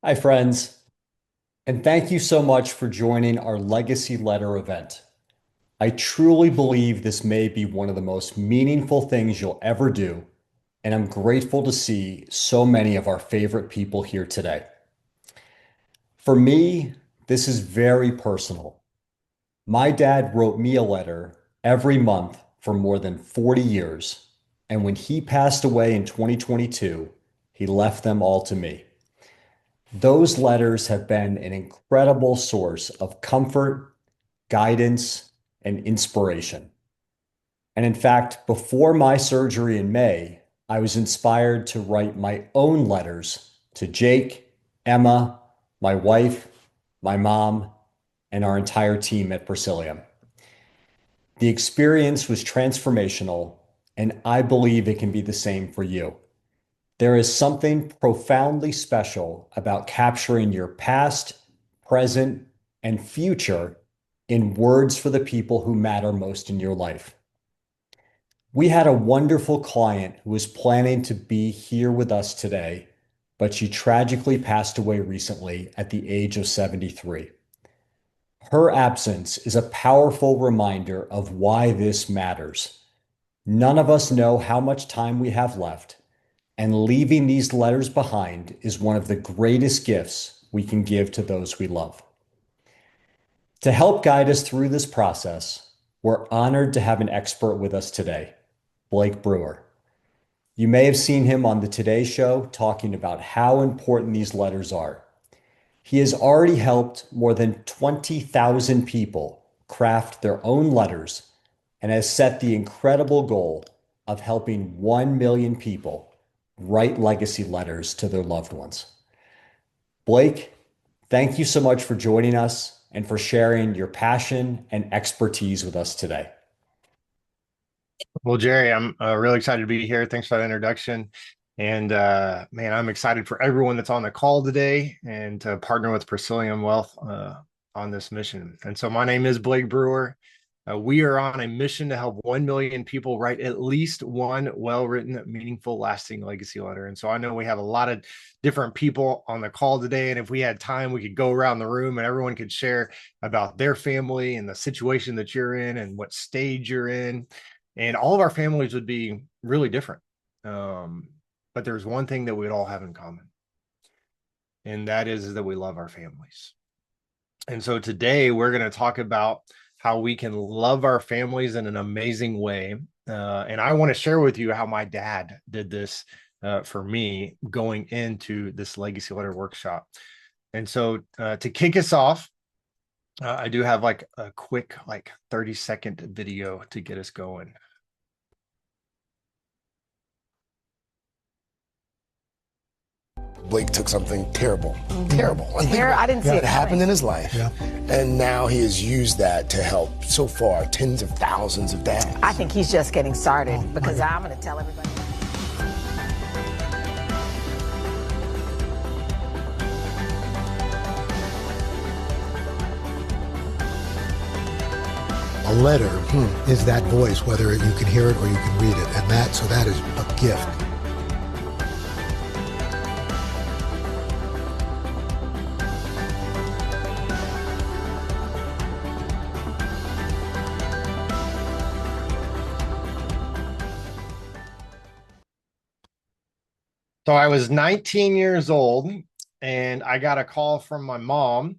Hi, friends, and thank you so much for joining our Legacy Letter event. I truly believe this may be one of the most meaningful things you'll ever do, and I'm grateful to see so many of our favorite people here today. For me, this is very personal. My dad wrote me a letter every month for more than 40 years, and when he passed away in 2022, he left them all to me. Those letters have been an incredible source of comfort, guidance, and inspiration. And in fact, before my surgery in May, I was inspired to write my own letters to Jake, Emma, my wife, my mom, and our entire team at Presilium. The experience was transformational, and I believe it can be the same for you. There is something profoundly special about capturing your past, present, and future in words for the people who matter most in your life. We had a wonderful client who was planning to be here with us today, but she tragically passed away recently at the age of 73. Her absence is a powerful reminder of why this matters. None of us know how much time we have left, and leaving these letters behind is one of the greatest gifts we can give to those we love. To help guide us through this process, we're honored to have an expert with us today, Blake Brewer. You may have seen him on the Today Show talking about how important these letters are. He has already helped more than 20,000 people craft their own letters and has set the incredible goal of helping 1 million people write legacy letters to their loved ones. Blake, thank you so much for joining us and for sharing your passion and expertise with us today. Well, Jerry, I'm really excited to be here. Thanks for that introduction. And man, I'm excited for everyone that's on the call today and to partner with Presilium Wealth on this mission. And so my name is Blake Brewer. We are on a mission to help 1 million people write at least one well-written, meaningful, lasting legacy letter. And so I know we have a lot of different people on the call today. And if we had time, we could go around the room and everyone could share about their family and the situation that you're in and what stage you're in. And all of our families would be really different. But there's one thing that we'd all have in common, and that is that we love our families. And so today we're going to talk about how we can love our families in an amazing way. And I want to share with you how my dad did this for me going into this legacy letter workshop. And so to kick us off, I do have like a quick, like 30-second video to get us going. Blake took something terrible, terrible. I didn't see it It happened coming. in his life. Yeah. And now he has used that to help, so far, tens of thousands of dads. I think he's just getting started because I'm going to tell everybody. A letter is that voice, whether you can hear it or you can read it. And that is a gift. So I was 19 years old and I got a call from my mom.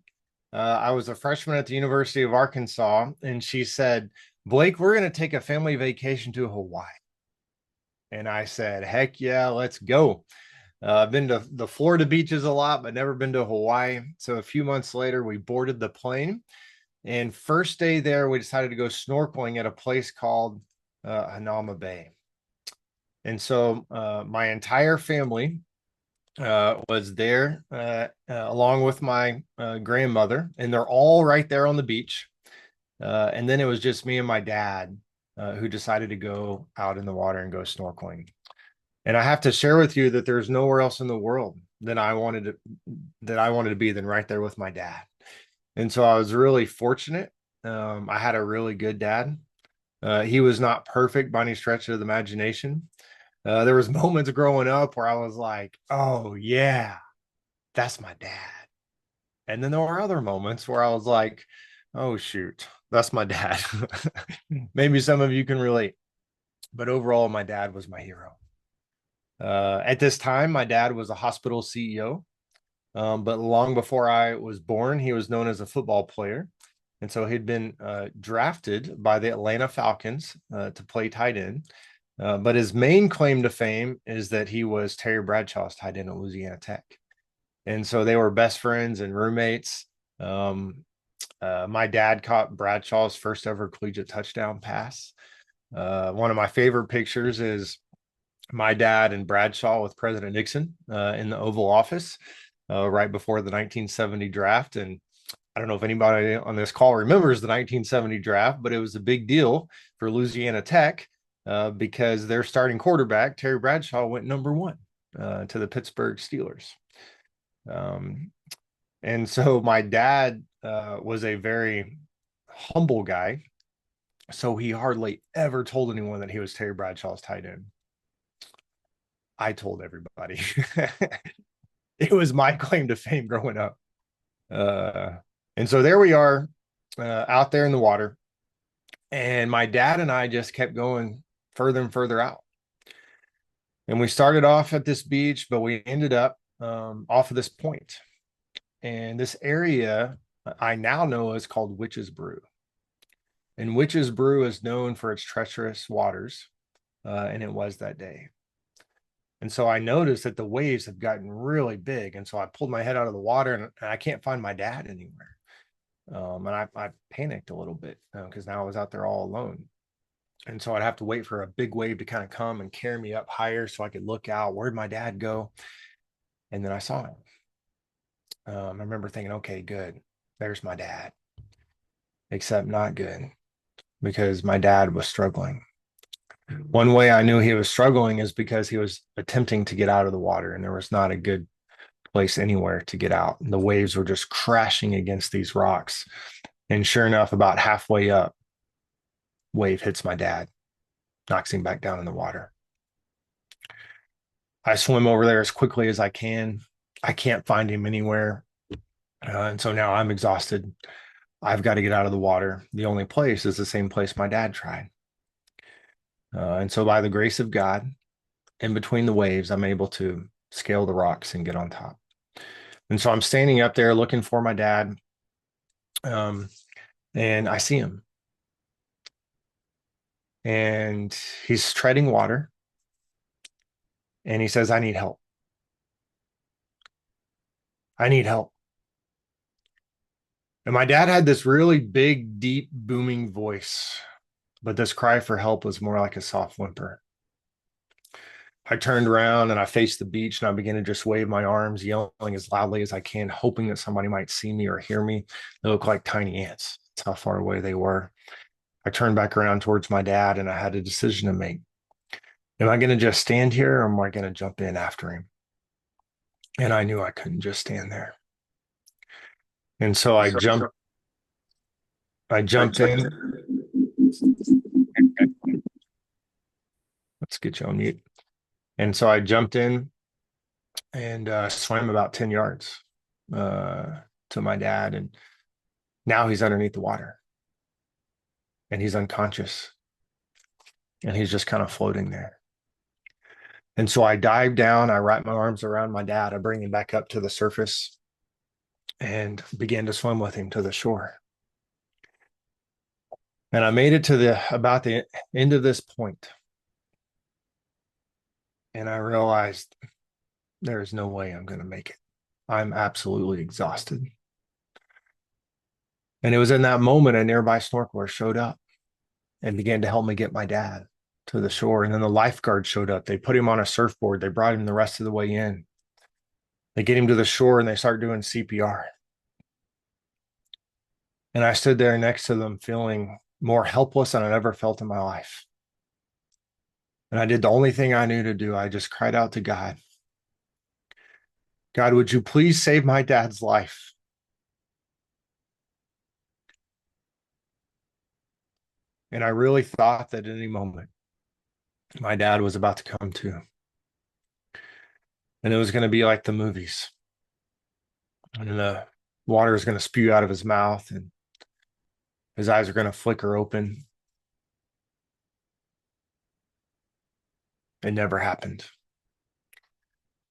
I was a freshman at the University of Arkansas, and she said, Blake, we're going to take a family vacation to Hawaii. And I said, heck yeah, let's go. I've been to the Florida beaches a lot, but never been to Hawaii. So a few months later, we boarded the plane. And first day there, we decided to go snorkeling at a place called Hanama Bay. And so my entire family was there along with my grandmother, and they're all right there on the beach. And then it was just me and my dad who decided to go out in the water and go snorkeling. And I have to share with you that there's nowhere else in the world that I wanted to be than right there with my dad. And so I was really fortunate. I had a really good dad. He was not perfect by any stretch of the imagination. There was moments growing up where I was like, oh yeah, that's my dad. And then there were other moments where I was like, oh, shoot, that's my dad. Maybe some of you can relate, but overall, my dad was my hero. At this time, my dad was a hospital CEO, but long before I was born, he was known as a football player. And so he'd been drafted by the Atlanta Falcons to play tight end. But his main claim to fame is that he was Terry Bradshaw's tight end at Louisiana Tech. And so they were best friends and roommates. My dad caught Bradshaw's first ever collegiate touchdown pass. One of my favorite pictures is my dad and Bradshaw with President Nixon in the Oval Office right before the 1970 draft. And I don't know if anybody on this call remembers the 1970 draft, but it was a big deal for Louisiana Tech because their starting quarterback, Terry Bradshaw, went #1 to the Pittsburgh Steelers. And so my dad was a very humble guy. So he hardly ever told anyone that he was Terry Bradshaw's tight end. I told everybody. It was my claim to fame growing up. And so there we are out there in the water. And my dad and I just kept going further and further out. And we started off at this beach, but we ended up off of this point. And this area I now know is called Witch's Brew. And Witch's Brew is known for its treacherous waters. And it was that day. And so I noticed that the waves have gotten really big. And so I pulled my head out of the water and I can't find my dad anywhere. And I panicked a little bit because now I was out there all alone. And so I'd have to wait for a big wave to kind of come and carry me up higher so I could look out. Where'd my dad go? And then I saw him. I remember thinking, okay, good. There's my dad. Except not good because my dad was struggling. One way I knew he was struggling is because he was attempting to get out of the water and there was not a good place anywhere to get out. The waves were just crashing against these rocks. And sure enough, about halfway up, wave hits my dad, knocks him back down in the water. I swim over there as quickly as I can. I can't find him anywhere. And so now I'm exhausted. I've got to get out of the water. The only place is the same place my dad tried. And so by the grace of God, in between the waves, I'm able to scale the rocks and get on top. And so I'm standing up there looking for my dad. And I see him. And he's treading water. And he says, I need help. I need help. And my dad had this really big, deep, booming voice. But this cry for help was more like a soft whimper. I turned around and I faced the beach and I began to just wave my arms, yelling as loudly as I can, hoping that somebody might see me or hear me. They looked like tiny ants. That's how far away they were. I turned back around towards my dad and I had a decision to make. Am I going to just stand here or am I going to jump in after him? And I knew I couldn't just stand there. And so I jumped in. Let's get you on mute. And so I jumped in and swam about 10 yards to my dad. And now he's underneath the water. And he's unconscious. And he's just kind of floating there. And so I dive down. I wrap my arms around my dad. I bring him back up to the surface and began to swim with him to the shore. And I made it to about the end of this point. And I realized there is no way I'm going to make it. I'm absolutely exhausted. And it was in that moment a nearby snorkeler showed up and began to help me get my dad to the shore. And then the lifeguard showed up. They put him on a surfboard. They brought him the rest of the way in. They get him to the shore and they start doing CPR. And I stood there next to them feeling more helpless than I'd ever felt in my life. And I did the only thing I knew to do. I just cried out to God. God, would you please save my dad's life? And I really thought that at any moment, my dad was about to come to. And it was going to be like the movies. and the water is going to spew out of his mouth, and his eyes are going to flicker open. It never happened.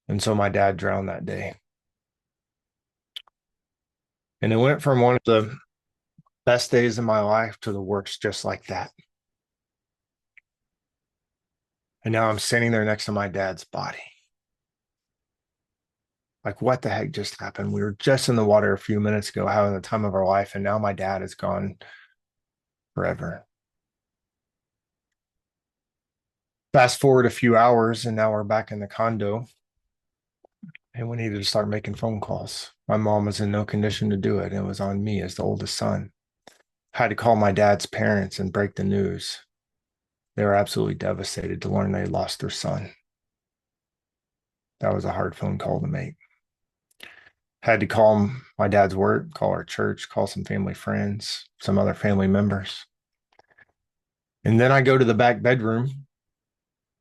And so my dad drowned that day. And it went from one of the best days of my life to the worst, just like that. And now I'm standing there next to my dad's body. Like, what the heck just happened? We were just in the water a few minutes ago, having the time of our life, and now my dad is gone forever. Fast forward a few hours, and now we're back in the condo, and we needed to start making phone calls. My mom was in no condition to do it. And it was on me as the oldest son. I had to call my dad's parents and break the news. They were absolutely devastated to learn they lost their son. That was a hard phone call to make. Had to call my dad's work, call our church, call some family friends, some other family members. And then I go to the back bedroom,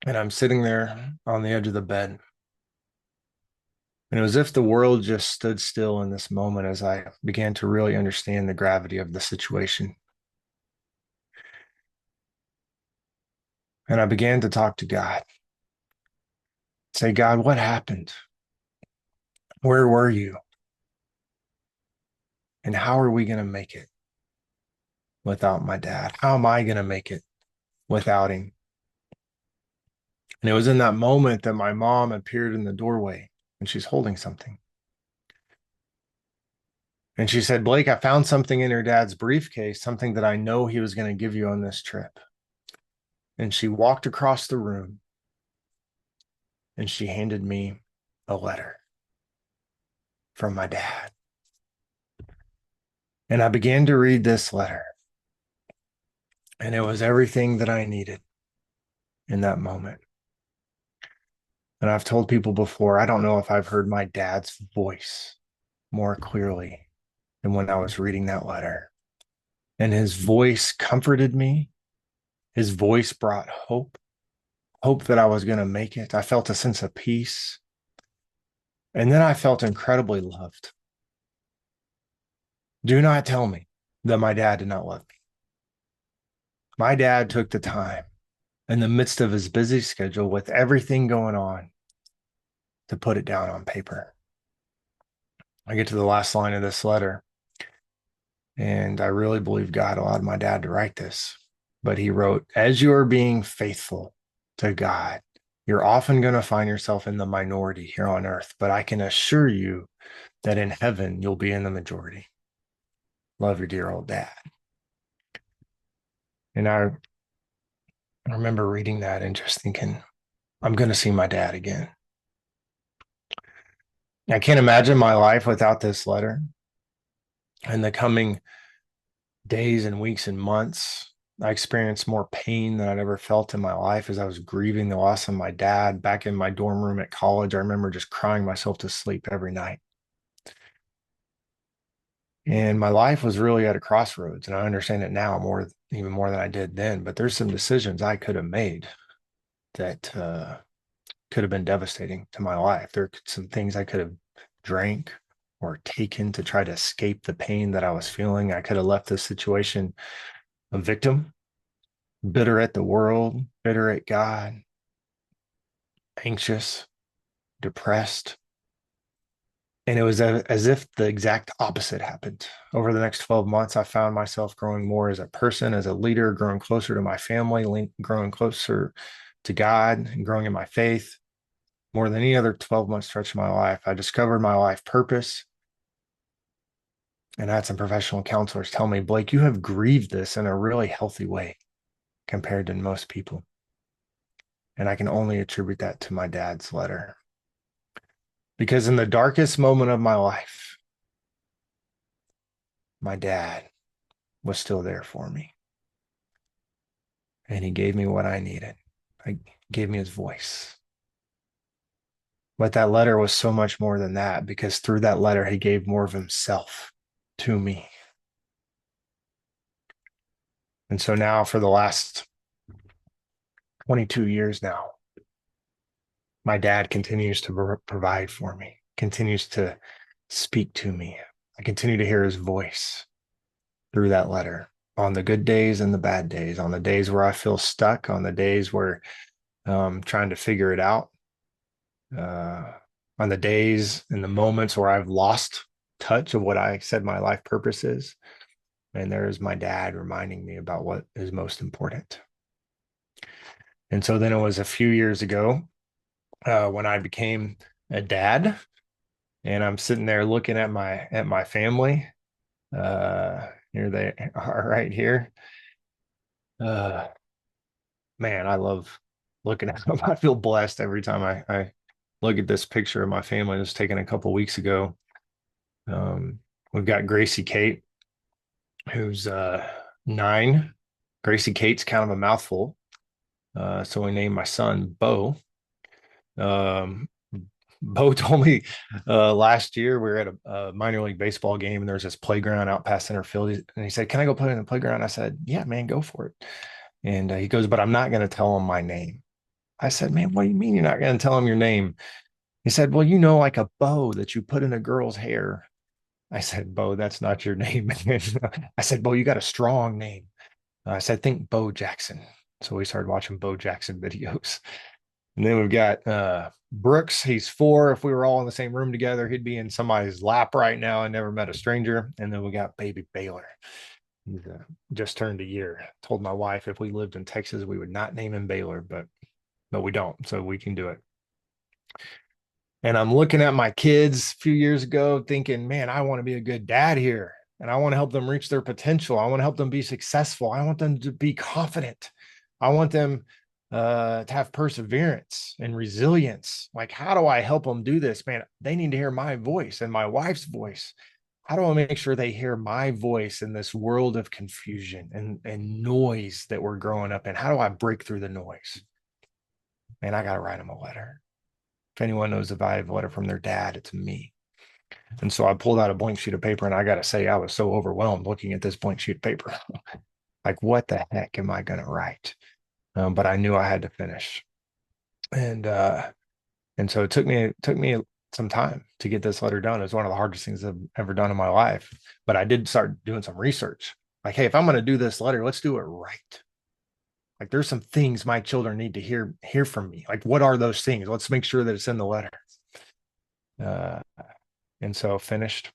and I'm sitting there on the edge of the bed. And it was as if the world just stood still in this moment as I began to really understand the gravity of the situation. And I began to talk to God. Say, God, what happened? Where were you? And how are we going to make it without my dad? How am I going to make it without him? And it was in that moment that my mom appeared in the doorway, and she's holding something. And she said, Blake, I found something in your dad's briefcase, something that I know he was going to give you on this trip. And she walked across the room, and she handed me a letter from my dad. And I began to read this letter, and it was everything that I needed in that moment. And I've told people before, I don't know if I've heard my dad's voice more clearly than when I was reading that letter. And his voice comforted me. His voice brought hope, hope that I was going to make it. I felt a sense of peace. And then I felt incredibly loved. Do not tell me that my dad did not love me. My dad took the time in the midst of his busy schedule with everything going on to put it down on paper. I get to the last line of this letter, and I really believe God allowed my dad to write this. But he wrote, as you are being faithful to God, you're often going to find yourself in the minority here on earth, but I can assure you that in heaven, you'll be in the majority. Love your dear old dad. And I remember reading that and just thinking, I'm going to see my dad again. I can't imagine my life without this letter. In the coming days and weeks and months, I experienced more pain than I'd ever felt in my life as I was grieving the loss of my dad. Back in my dorm room at college, I remember just crying myself to sleep every night. And my life was really at a crossroads, and I understand it now even more than I did then. But there's some decisions I could have made that could have been devastating to my life. There are some things I could have drank or taken to try to escape the pain that I was feeling. I could have left this situation a victim, bitter at the world, bitter at God, anxious, depressed. And it was as if the exact opposite happened. Over the next 12 months, I found myself growing more as a person, as a leader, growing closer to my family, growing closer to God, and growing in my faith. More than any other 12-month stretch of my life, I discovered my life purpose. And I had some professional counselors tell me, Blake, you have grieved this in a really healthy way compared to most people. And I can only attribute that to my dad's letter. Because in the darkest moment of my life, my dad was still there for me. And he gave me what I needed. He gave me his voice. But that letter was so much more than that, because through that letter, he gave more of himself to me. And so now for the last 22 years now, my dad continues to provide for me, continues to speak to me. I continue to hear his voice through that letter on the good days and the bad days, on the days where I feel stuck, on the days where trying to figure it out, uh, on the days and the moments where I've lost touch of what I said my life purpose is. And there's my dad reminding me about what is most important. And so then it was a few years ago when I became a dad, and I'm sitting there looking at my family. Here they are right here. Uh, Man, I love looking at them. I feel blessed every time I look at this picture of my family. It was taken a couple weeks ago. We've got Gracie Kate, who's 9. Gracie Kate's kind of a mouthful. So we named my son Bo. Um, Bo told me last year we were at a minor league baseball game and there's this playground out past center field. And he said, "Can I go play in the playground?" I said, "Yeah, man, go for it." And he goes, "But I'm not going to tell him my name." I said, "Man, what do you mean you're not going to tell him your name?" He said, "Well, like a bow that you put in a girl's hair." I said, "Bo, that's not your name." I said, "Bo, you got a strong name." I said, "Think Bo Jackson." So we started watching Bo Jackson videos. And then we've got Brooks. He's 4. If we were all in the same room together, he'd be in somebody's lap right now. I never met a stranger. And then we got baby Baylor. He's just turned a year. Told my wife if we lived in Texas, we would not name him Baylor, but we don't. So we can do it. And I'm looking at my kids a few years ago thinking, man, I want to be a good dad here. And I want to help them reach their potential. I want to help them be successful. I want them to be confident. I want them to have perseverance and resilience. Like, how do I help them do this? Man, they need to hear my voice and my wife's voice. How do I make sure they hear my voice in this world of confusion and noise that we're growing up in? How do I break through the noise? Man, I got to write them a letter. If anyone knows if I have a letter from their dad, it's me. And so I pulled out a blank sheet of paper, and I got to say, I was so overwhelmed looking at this blank sheet of paper. Like, what the heck am I going to write? But I knew I had to finish. And so it took me some time to get this letter done. It was one of the hardest things I've ever done in my life. But I did start doing some research. Like, hey, if I'm going to do this letter, let's do it right. Like, there's some things my children need to hear from me. Like, what are those things? Let's make sure that it's in the letter. And so finished,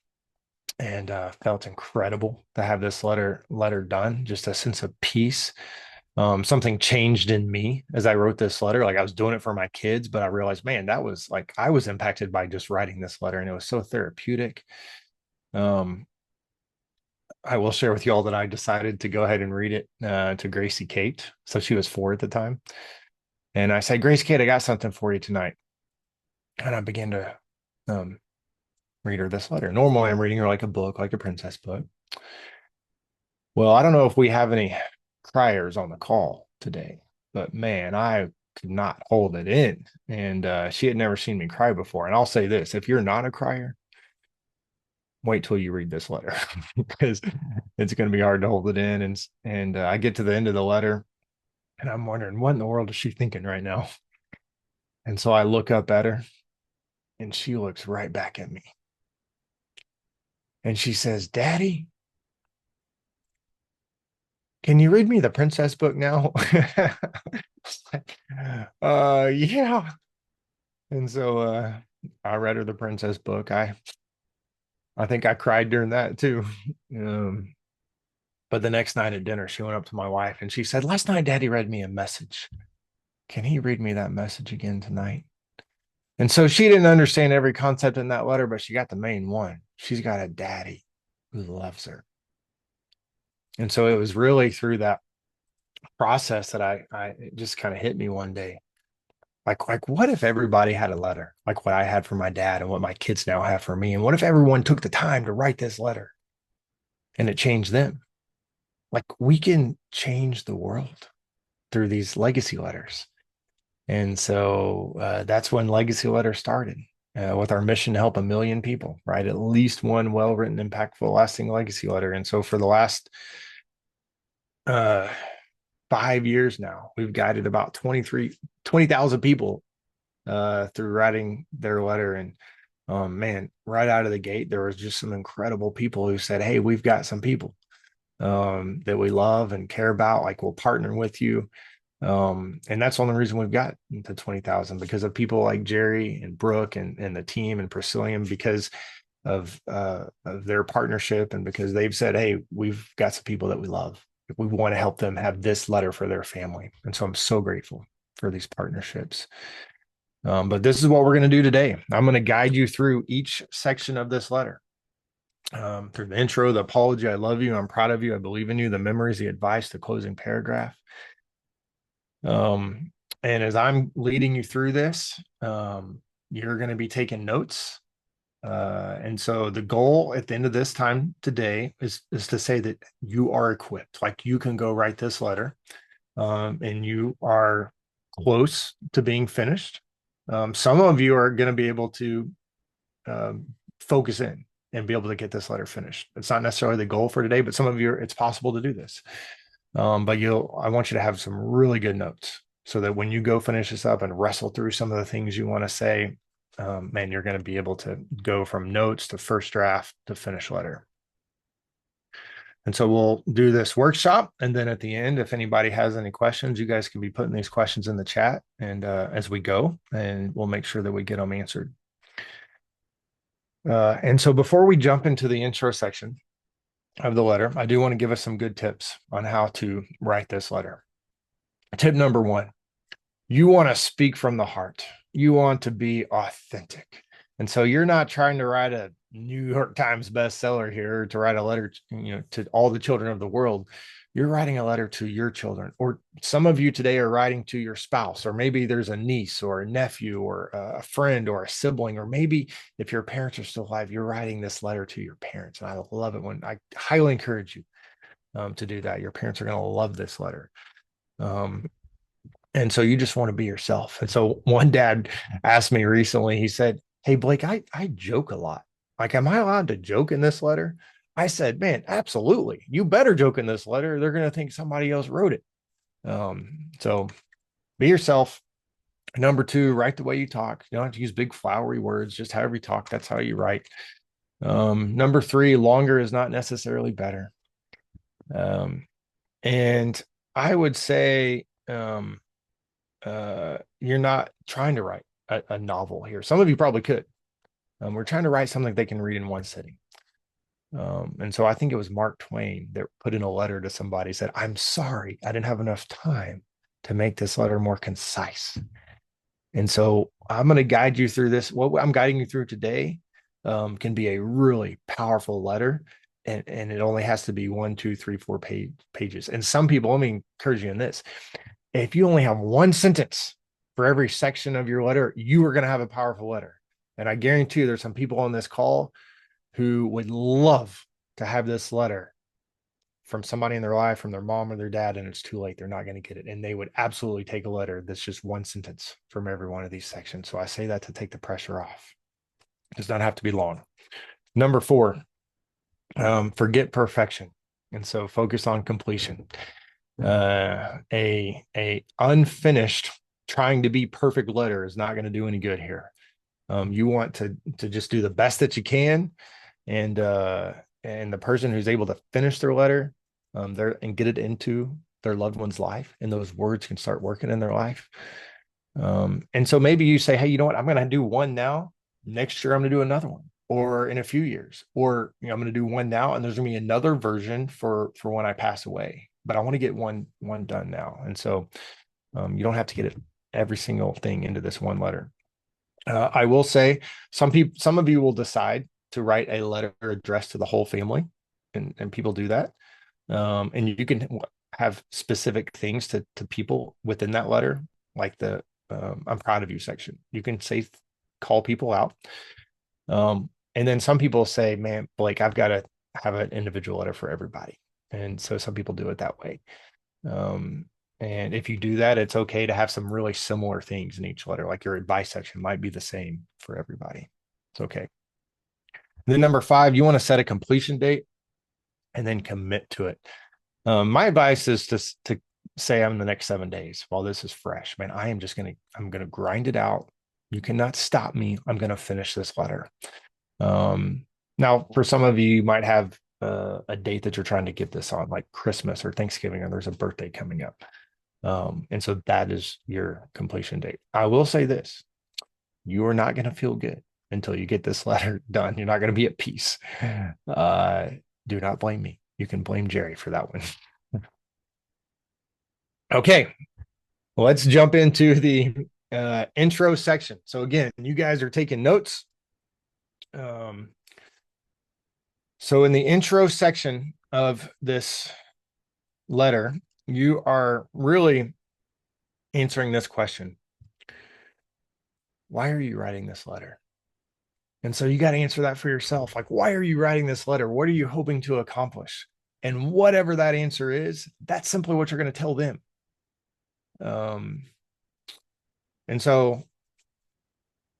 and felt incredible to have this letter done. Just a sense of peace. Something changed in me as I wrote this letter. Like, I was doing it for my kids, but I realized, man, that was like I was impacted by just writing this letter, and it was so therapeutic. I will share with you all that I decided to go ahead and read it to Gracie Kate. So she was 4 at the time. And I said, "Gracie Kate, I got something for you tonight." And I began to read her this letter. Normally, I'm reading her like a book, like a princess book. Well, I don't know if we have any criers on the call today, but man, I could not hold it in. And she had never seen me cry before. And I'll say this, if you're not a crier, wait till you read this letter because it's going to be hard to hold it in. And I get to the end of the letter and I'm wondering, what in the world is she thinking right now? And so I look up at her and she looks right back at me. And she says, "Daddy, can you read me the princess book now?" Like, yeah. And so I read her the princess book. I think I cried during that too. But the next night at dinner, she went up to my wife and she said, "Last night, Daddy read me a message. Can he read me that message again tonight?" And so she didn't understand every concept in that letter, but she got the main one. She's got a daddy who loves her. And so it was really through that process that I it just kind of hit me one day. Like what if everybody had a letter like what I had for my dad and what my kids now have for me? And what if everyone took the time to write this letter and it changed them? Like, we can change the world through these legacy letters. And so that's when Legacy Letter started with our mission to help 1 million people, right? At least one well-written, impactful, lasting legacy letter. And so for the last 5 years now, we've guided about 20,000 people through writing their letter. And Man, right out of the gate, there was just some incredible people who said, hey, we've got some people that we love and care about, like we'll partner with you. And that's the only reason we've got to 20,000, because of people like Jerry and Brooke and the team and Presilium, because of their partnership, and because they've said, hey, we've got some people that we love. We want to help them have this letter for their family. And so I'm so grateful for these partnerships. But this is what we're going to do today. I'm going to guide you through each section of this letter. Through the intro, the apology, I love you, I'm proud of you, I believe in you, the memories, the advice, the closing paragraph. And as I'm leading you through this, you're going to be taking notes. And so the goal at the end of this time today is to say that you are equipped, like you can go write this letter, and you are close to being finished. Some of you are going to be able to focus in and be able to get this letter finished. It's not necessarily the goal for today, but some of you, it's possible to do this. But I want you to have some really good notes so that when you go finish this up and wrestle through some of the things you want to say, man, you're going to be able to go from notes to first draft to finish letter. And so we'll do this workshop. And then at the end, if anybody has any questions, you guys can be putting these questions in the chat and as we go, and we'll make sure that we get them answered. And so before we jump into the intro section of the letter, I do want to give us some good tips on how to write this letter. Tip number one, you want to speak from the heart. You want to be authentic. And so you're not trying to write a New York Times bestseller here, to write a letter, to all the children of the world. You're writing a letter to your children, or some of you today are writing to your spouse, or maybe there's a niece or a nephew or a friend or a sibling, or maybe if your parents are still alive, you're writing this letter to your parents. And I love it when I highly encourage you to do that. Your parents are going to love this letter. And so you just want to be yourself. And so one dad asked me recently, he said, hey, Blake, I joke a lot. Like, am I allowed to joke in this letter? I said, man, absolutely. You better joke in this letter. They're going to think somebody else wrote it. So be yourself. Number two, write the way you talk. You don't have to use big flowery words, just however you talk. That's how you write. Number three, longer is not necessarily better. And I would say, you're not trying to write a novel here. Some of you probably could. We're trying to write something they can read in one sitting. And so I think it was Mark Twain that put in a letter to somebody, said, I'm sorry, I didn't have enough time to make this letter more concise. And so I'm going to guide you through this. What I'm guiding you through today can be a really powerful letter. And it only has to be 1, 2, 3, 4 pages. And some people, let me encourage you in this. If you only have one sentence for every section of your letter, you are going to have a powerful letter. And I guarantee you there's some people on this call who would love to have this letter from somebody in their life, from their mom or their dad, and it's too late. They're not going to get it. And they would absolutely take a letter that's just one sentence from every one of these sections. So I say that to take the pressure off. It does not have to be long. Number 4, forget perfection. And so focus on completion. A unfinished, trying to be perfect letter is not going to do any good here. You want to just do the best that you can, and the person who's able to finish their letter, and get it into their loved one's life, and those words can start working in their life. And so maybe you say, hey, you know what? I'm going to do one now. Next year, I'm going to do another one, or in a few years, or I'm going to do one now, and there's going to be another version for when I pass away. But I want to get one done now, and so you don't have to get every single thing into this one letter. I will say some of you will decide to write a letter addressed to the whole family, and people do that. And you can have specific things to people within that letter, like the I'm proud of you section. You can say, call people out. And then some people say, man, Blake, I've got to have an individual letter for everybody. And so some people do it that way. And if you do that, it's okay to have some really similar things in each letter, like your advice section might be the same for everybody. It's okay. And then number 5, you want to set a completion date and then commit to it. My advice is to say I'm the next 7 days while this is fresh. Man, I'm going to grind it out. You cannot stop me. I'm going to finish this letter. Now, for some of you, you might have a date that you're trying to get this on, like Christmas or Thanksgiving, or there's a birthday coming up. And so that is your completion date. I will say this: you are not going to feel good until you get this letter done. You're not going to be at peace. Do not blame me. You can blame Jerry for that one. Okay, let's jump into the intro section. So again, you guys are taking notes. So in the intro section of this letter, you are really answering this question: why are you writing this letter? And so you got to answer that for yourself. Like, why are you writing this letter? What are you hoping to accomplish? And whatever that answer is, that's simply what you're going to tell them. And so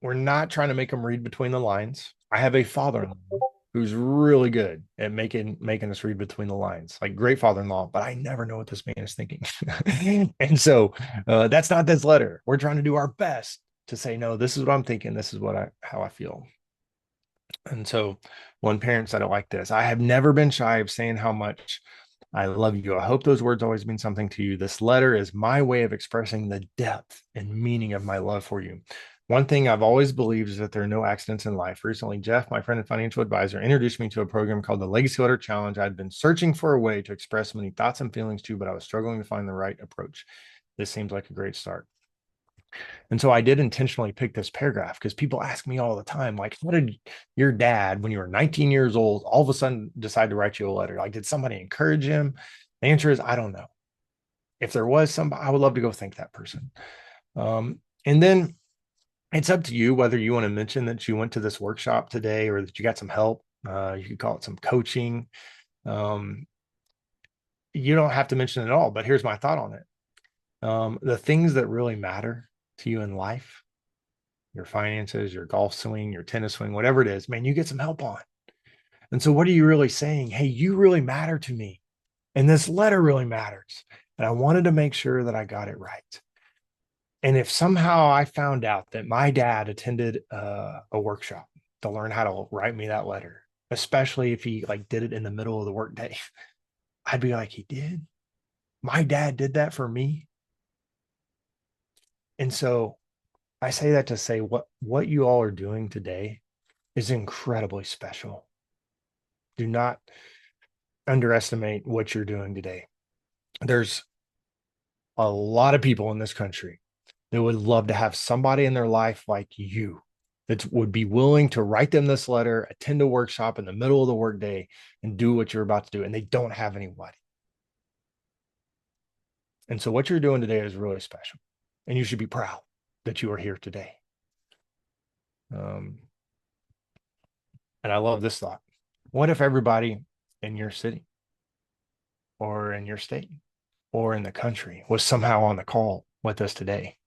we're not trying to make them read between the lines. I have a father-in-law who's really good at making us read between the lines, like great father-in-law, but I never know what this man is thinking. And so that's not this letter. We're trying to do our best to say, no, this is what I'm thinking. This is how I feel. And so one parent said it like this: I have never been shy of saying how much I love you. I hope those words always mean something to you. This letter is my way of expressing the depth and meaning of my love for you. One thing I've always believed is that there are no accidents in life. Recently, Jeff, my friend and financial advisor, introduced me to a program called the Legacy Letter Challenge. I'd been searching for a way to express many thoughts and feelings too, but I was struggling to find the right approach. This seems like a great start. And so I did intentionally pick this paragraph because people ask me all the time, like, how did your dad, when you were 19 years old, all of a sudden decide to write you a letter? Like, did somebody encourage him? The answer is, I don't know. If there was somebody, I would love to go thank that person. And then it's up to you whether you want to mention that you went to this workshop today or that you got some help. You could call it some coaching. You don't have to mention it at all, but here's my thought on it. The things that really matter to you in life, your finances, your golf swing, your tennis swing, whatever it is, man, you get some help on. And so what are you really saying? Hey, you really matter to me. And this letter really matters. And I wanted to make sure that I got it right. And if somehow I found out that my dad attended a workshop to learn how to write me that letter, especially if he like did it in the middle of the workday, I'd be like, he did? My dad did that for me? And so I say that to say what you all are doing today is incredibly special. Do not underestimate what you're doing today. There's a lot of people in this country that would love to have somebody in their life like you that would be willing to write them this letter, attend a workshop in the middle of the workday, and do what you're about to do. And they don't have anybody. And so what you're doing today is really special. And you should be proud that you are here today. And I love this thought. What if everybody in your city or in your state or in the country was somehow on the call with us today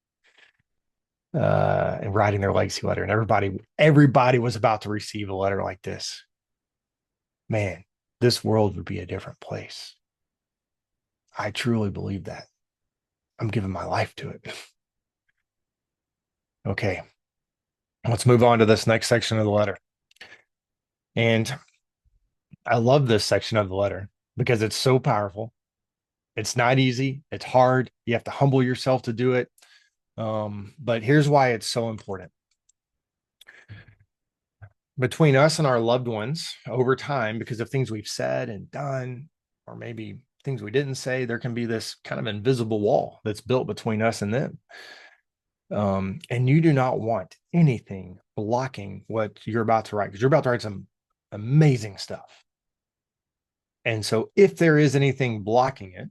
and writing their legacy letter, and everybody was about to receive a letter like this? Man, this world would be a different place. I truly believe that. I'm giving my life to it. Okay, let's move on to this next section of the letter. And I love this section of the letter because it's so powerful. It's not easy. It's hard. You have to humble yourself to do it. But here's why it's so important. Between us and our loved ones over time, because of things we've said and done, or maybe things we didn't say, there can be this kind of invisible wall that's built between us and them. And you do not want anything blocking what you're about to write, because you're about to write some amazing stuff. And so if there is anything blocking it,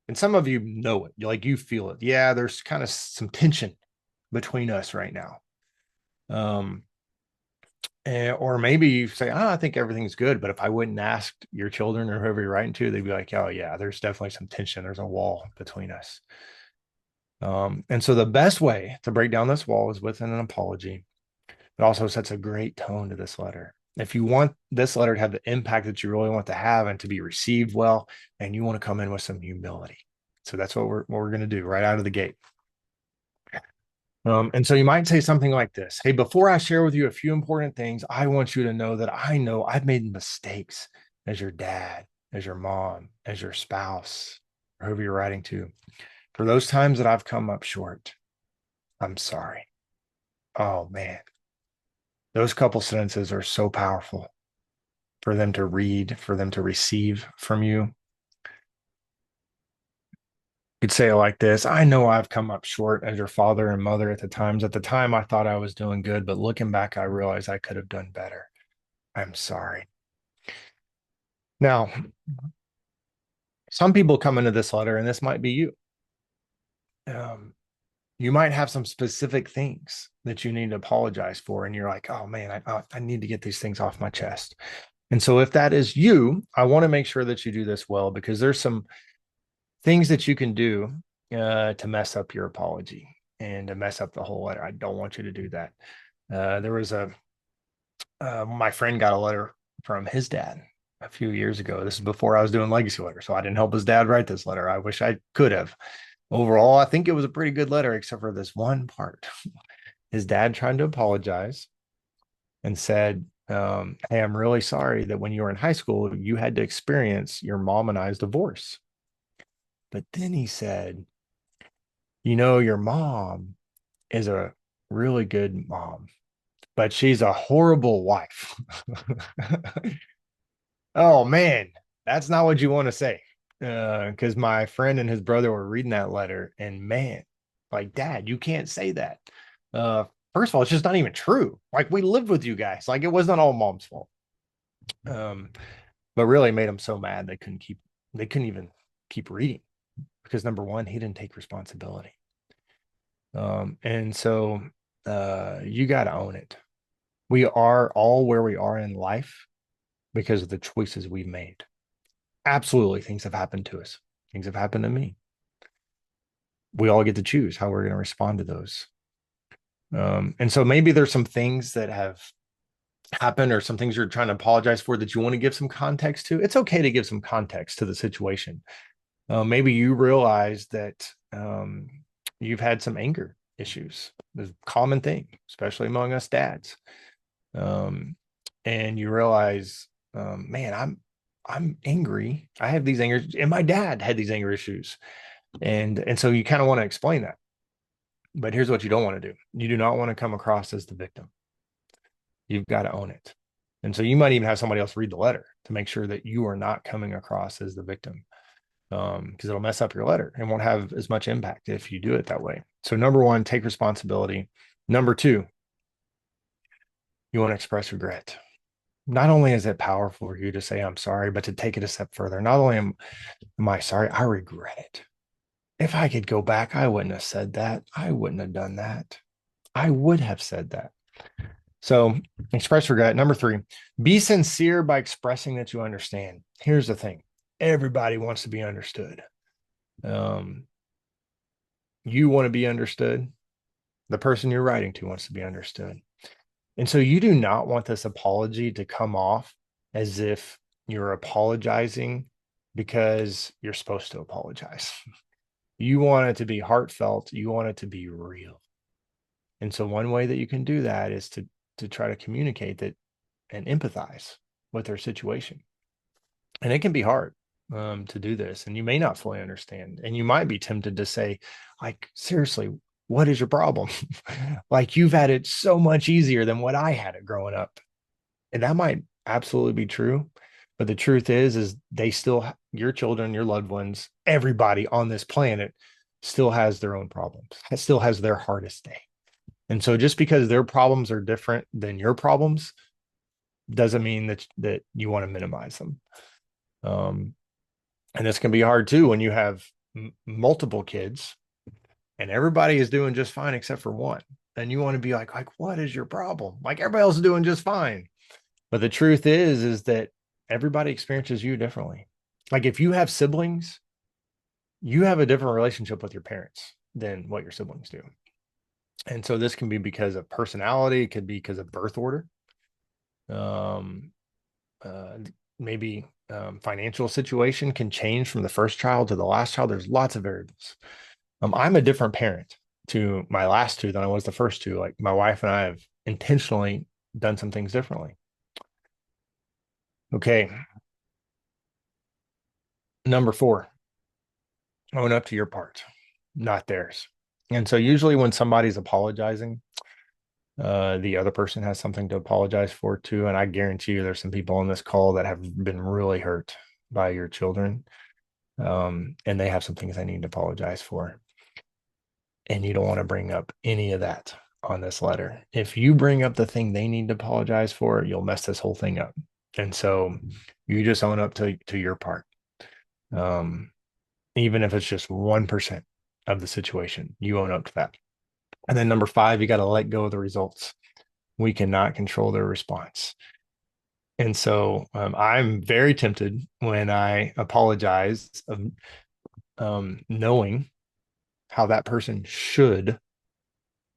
and some of you know it, you feel it. Yeah, there's kind of some tension between us right now. Or maybe you say, I think everything's good. But if I wouldn't ask your children or whoever you're writing to, they'd be like, oh yeah, there's definitely some tension. There's a wall between us. And so the best way to break down this wall is with an apology. It also sets a great tone to this letter. If you want this letter to have the impact that you really want to have and to be received well, and you want to come in with some humility. So that's what we're going to do right out of the gate. And so you might say something like this: Hey, before I share with you a few important things, I want you to know that I know I've made mistakes as your dad, as your mom, as your spouse, or whoever you're writing to. For those times that I've come up short, I'm sorry. Oh, man. Those couple sentences are so powerful for them to read, for them to receive from you. You could say it like this: I know I've come up short as your father and mother at the times. At the time, I thought I was doing good, but looking back, I realized I could have done better. I'm sorry. Now, some people come into this letter, and this might be you. Um, you might have some specific things that you need to apologize for, and you're like, oh man, I need to get these things off my chest. And so if that is you, I want to make sure that you do this well, because there's some things that you can do to mess up your apology and to mess up the whole letter. I don't want you to do that. There was my friend got a letter from his dad a few years ago. This is before I was doing legacy letter, so I didn't help his dad write this letter. I wish I could have. Overall, I think it was a pretty good letter, except for this one part. His dad tried to apologize and said, hey, I'm really sorry that when you were in high school, you had to experience your mom and I's divorce. But then he said, you know, your mom is a really good mom, but she's a horrible wife. Oh, man, that's not what you want to say. Because my friend and his brother were reading that letter, and man, like, Dad, you can't say that. Uh, First of all, it's just not even true. Like, we lived with you guys. Like, it was not all mom's fault. But really made them so mad they couldn't even keep reading, because number one, he didn't take responsibility. And so you got to own it. We are all where we are in life because of the choices we've made. Absolutely, things have happened to us. Things have happened to me. We all get to choose how we're going to respond to those. And so maybe there's some things that have happened, or some things you're trying to apologize for, that you want to give some context to. It's okay to give some context to the situation. Maybe you realize that you've had some anger issues. It's a common thing, especially among us dads. And you realize, man, I'm angry. I have these anger, and my dad had these anger issues. And so you kind of want to explain that. But here's what you don't want to do. You do not want to come across as the victim. You've got to own it. And so you might even have somebody else read the letter to make sure that you are not coming across as the victim, because it'll mess up your letter and won't have as much impact if you do it that way. So number one, take responsibility. Number two, you want to express regret. Not only is it powerful for you to say, I'm sorry, but to take it a step further. Not only am I sorry, I regret it. If I could go back, I wouldn't have said that. I wouldn't have done that. I would have said that. So express regret. Number three, be sincere by expressing that you understand. Here's the thing. Everybody wants to be understood. You want to be understood. The person you're writing to wants to be understood. And so you do not want this apology to come off as if you're apologizing because you're supposed to apologize. You want it to be heartfelt. You want it to be real. And so one way that you can do that is to try to communicate that and empathize with their situation. And it can be hard to do this, and you may not fully understand. And you might be tempted to say, like, seriously, what is your problem? Like, you've had it so much easier than what I had it growing up. And that might absolutely be true. But the truth is they still, your children, your loved ones, everybody on this planet still has their own problems. It still has their hardest day. And so just because their problems are different than your problems doesn't mean that you want to minimize them. And this can be hard too when you have multiple kids and everybody is doing just fine except for one. And you want to be like, what is your problem? Like, everybody else is doing just fine. But the truth is that everybody experiences you differently. Like, if you have siblings, you have a different relationship with your parents than what your siblings do. And so this can be because of personality. It could be because of birth order. Maybe financial situation can change from the first child to the last child. There's lots of variables. I'm a different parent to my last two than I was the first two. Like my wife and I have intentionally done some things differently. Okay. Number 4, own up to your part, not theirs. And so usually when somebody's apologizing, the other person has something to apologize for too. And I guarantee you there's some people on this call that have been really hurt by your children. And they have some things they need to apologize for. And you don't want to bring up any of that on this letter. If you bring up the thing they need to apologize for, you'll mess this whole thing up. And so you just own up to your part. Even if it's just 1% of the situation, you own up to that. And then number 5, you got to let go of the results. We cannot control their response. And so I'm very tempted when I apologize of knowing how that person should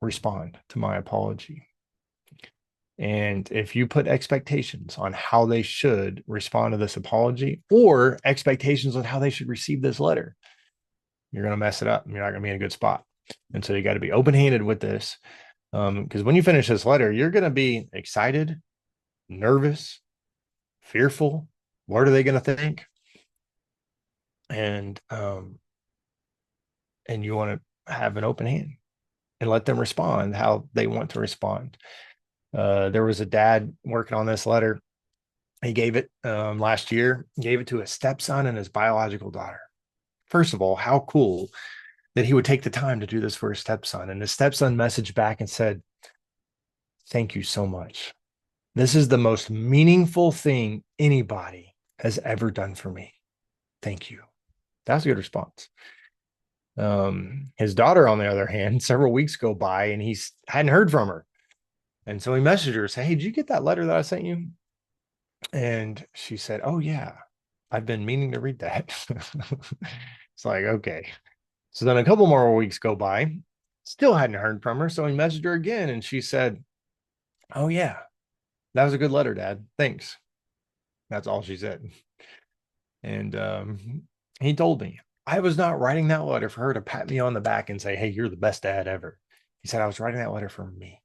respond to my apology. And if you put expectations on how they should respond to this apology or expectations on how they should receive this letter, you're going to mess it up. You're not going to be in a good spot. And so you got to be open-handed with this. Because when you finish this letter, you're going to be excited, nervous, fearful. What are they going to think? And you want to have an open hand and let them respond how they want to respond. There was a dad working on this letter. He gave it last year, gave it to his stepson and his biological daughter. First of all, how cool that he would take the time to do this for his stepson. And his stepson messaged back and said, "Thank you so much. This is the most meaningful thing anybody has ever done for me. Thank you." That's a good response. His daughter, on the other hand, several weeks go by and he hadn't heard from her. And so he messaged her, say, "Hey, did you get that letter that I sent you?" And she said, "Oh yeah, I've been meaning to read that." It's like, okay. So then a couple more weeks go by, still hadn't heard from her. So he messaged her again and she said, "Oh yeah, that was a good letter, Dad. Thanks." That's all she said. And he told me, I was not writing that letter for her to pat me on the back and say, "Hey, you're the best dad ever." He said, I was writing that letter for me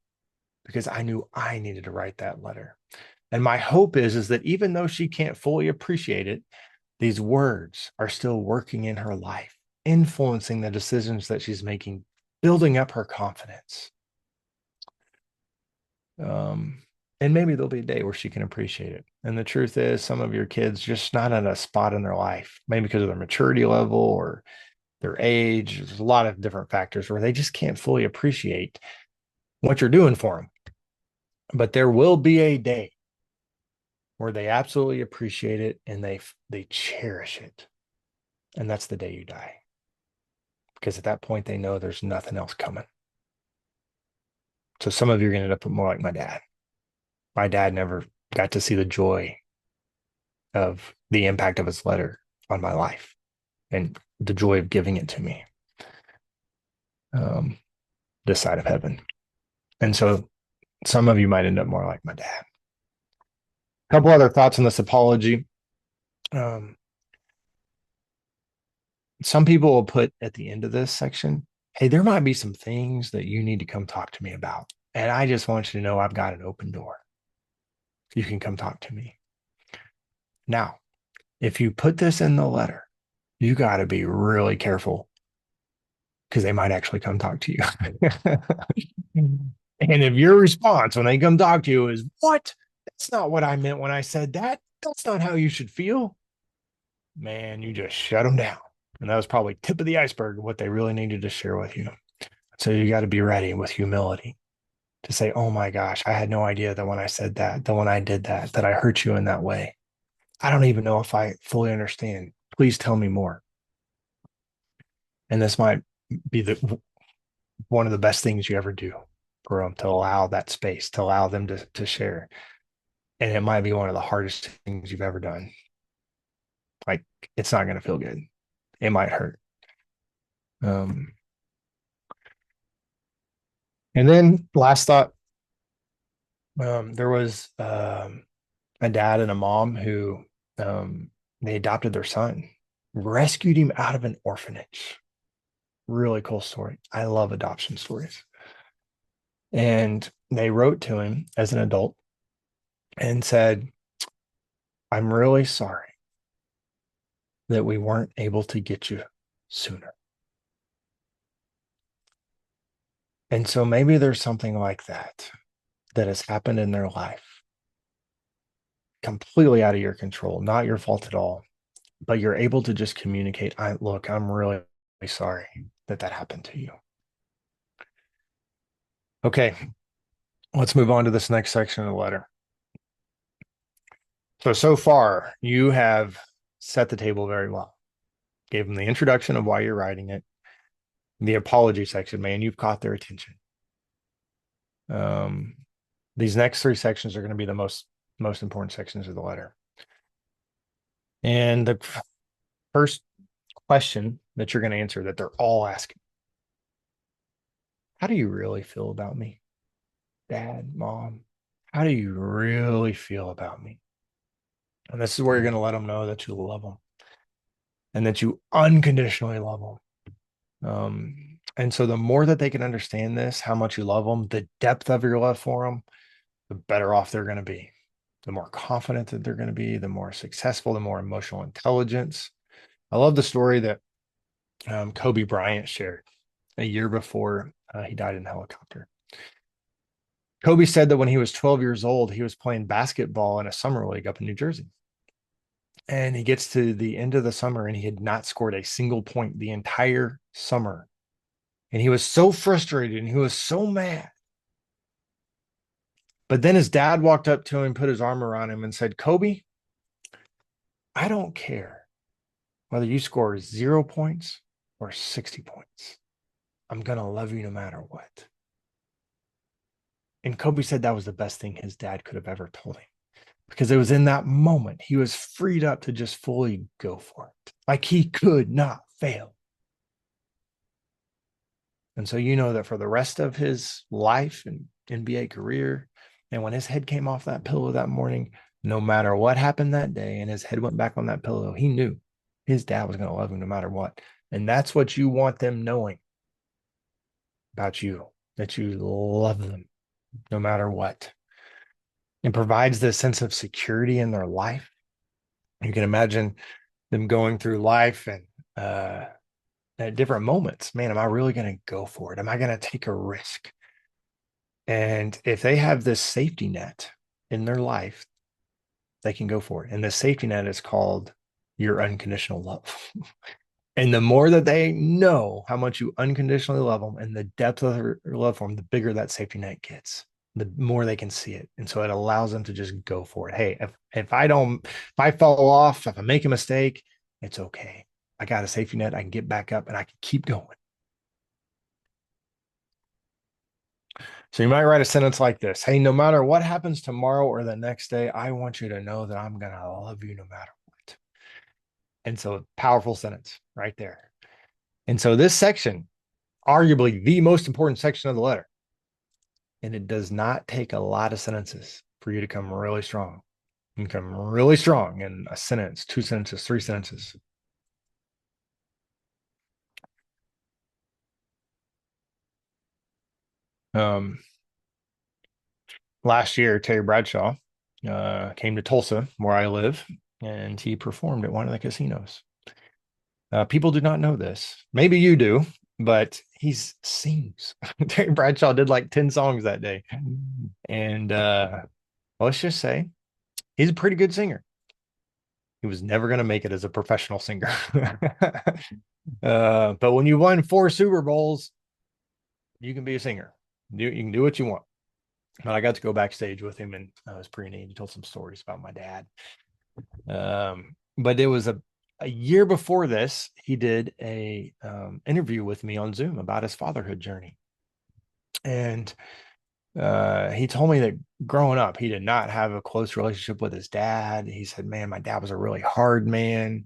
because I knew I needed to write that letter. And my hope is that even though she can't fully appreciate it, these words are still working in her life, influencing the decisions that she's making, building up her confidence. And maybe there'll be a day where she can appreciate it. And the truth is, some of your kids just not at a spot in their life, maybe because of their maturity level or their age. There's a lot of different factors where they just can't fully appreciate what you're doing for them. But there will be a day where they absolutely appreciate it and they cherish it. And that's the day you die. Because at that point, they know there's nothing else coming. So some of you are going to end up more like my dad. My dad never got to see the joy of the impact of his letter on my life and the joy of giving it to me this side of heaven. And so some of you might end up more like my dad. A couple other thoughts on this apology. Some people will put at the end of this section, "Hey, there might be some things that you need to come talk to me about. And I just want you to know I've got an open door. You can come talk to me." Now, if you put this in the letter, you got to be really careful because they might actually come talk to you. And if your response when they come talk to you is, "What? That's not what I meant when I said that. That's not how you should feel." Man, you just shut them down. And that was probably tip of the iceberg of what they really needed to share with you. So you got to be ready with humility to say, "Oh my gosh, I had no idea that when I said that when I did that I hurt you in that way. I don't even know if I fully understand. Please tell me more." And this might be one of the best things you ever do for them, to allow that space, to allow them to share. And it might be one of the hardest things you've ever done. Like, it's not going to feel good. It might hurt. And then last thought, there was a dad and a mom who they adopted their son, rescued him out of an orphanage. really cool story. I love adoption stories. And they wrote to him as an adult and said, I'm really sorry that we weren't able to get you sooner. And so maybe there's something like that that has happened in their life, completely out of your control, not your fault at all, but you're able to just communicate, look, I'm really sorry that that happened to you. Okay, let's move on to this next section of the letter. So far, you have set the table very well. Gave them the introduction of why you're writing it. The apology section, man, you've caught their attention. These next three sections are going to be the most important sections of the letter. And the first question that you're going to answer that they're all asking, how do you really feel about me? Dad, Mom, how do you really feel about me? And this is where you're going to let them know that you love them and that you unconditionally love them. And so the more that they can understand this, how much you love them, the depth of your love for them, the better off they're going to be. The more confident that they're going to be, the more successful, the more emotional intelligence. I love the story that Kobe Bryant shared a year before he died in a helicopter. Kobe said that when he was 12 years old, he was playing basketball in a summer league up in New Jersey. And he gets to the end of the summer and he had not scored a single point the entire summer. And he was so frustrated and he was so mad. But then his dad walked up to him, put his arm around him and said, Kobe, I don't care whether you score 0 points or 60 points. I'm going to love you no matter what. And Kobe said that was the best thing his dad could have ever told him, because it was in that moment he was freed up to just fully go for it. Like he could not fail. And so you know that for the rest of his life and NBA career, and when his head came off that pillow that morning, no matter what happened that day and his head went back on that pillow, he knew his dad was going to love him no matter what. And that's what you want them knowing about you, that you love them no matter what. It provides this sense of security in their life. You can imagine them going through life and at different moments, man, am I really going to go for it? Am I going to take a risk? And if they have this safety net in their life, they can go for it. And the safety net is called your unconditional love. And the more that they know how much you unconditionally love them and the depth of their love for them, the bigger that safety net gets, the more they can see it. And so it allows them to just go for it. Hey, if I fall off, if I make a mistake, it's okay. I got a safety net. I can get back up and I can keep going. So you might write a sentence like this. Hey, no matter what happens tomorrow or the next day, I want you to know that I'm going to love you no matter what. And so powerful sentence right there. And so this section, arguably the most important section of the letter, and it does not take a lot of sentences for you to come really strong. You can come really strong in a sentence, 2 sentences, 3 sentences. Last year, Terry Bradshaw came to Tulsa, where I live, and he performed at one of the casinos. People do not know this. Maybe you do, but he sings. Terry Bradshaw did like 10 songs that day. And let's just say he's a pretty good singer. He was never going to make it as a professional singer. But when you won 4 Super Bowls, you can be a singer. You can do what you want. But I got to go backstage with him, and I was pretty neat. He told some stories about my dad. But it was a year before this, he did a interview with me on Zoom about his fatherhood journey. And he told me that growing up, he did not have a close relationship with his dad. He said, man, my dad was a really hard man.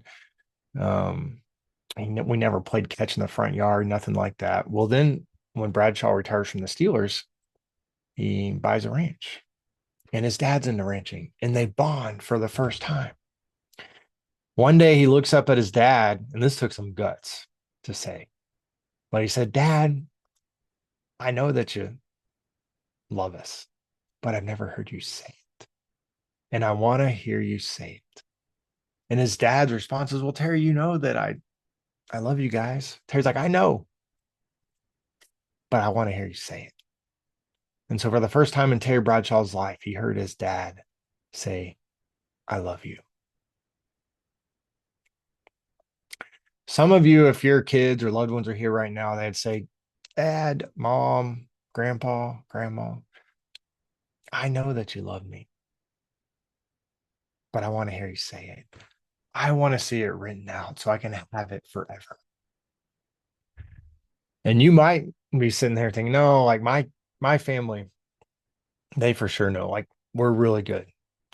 We never played catch in the front yard, nothing like that. Well, then when Bradshaw retires from the Steelers, he buys a ranch, and his dad's into ranching, and they bond for the first time. One day he looks up at his dad, and this took some guts to say. But he said, Dad, I know that you love us, but I've never heard you say it. And I want to hear you say it. And his dad's response is, well, Terry, you know that I love you guys. Terry's like, I know, but I want to hear you say it. And so for the first time in Terry Bradshaw's life, he heard his dad say, I love you. Some of you, if your kids or loved ones are here right now, they'd say, Dad, Mom, Grandpa, Grandma, I know that you love me, but I want to hear you say it. I want to see it written out so I can have it forever. And you might be sitting there thinking, no, like my family, they for sure know, like we're really good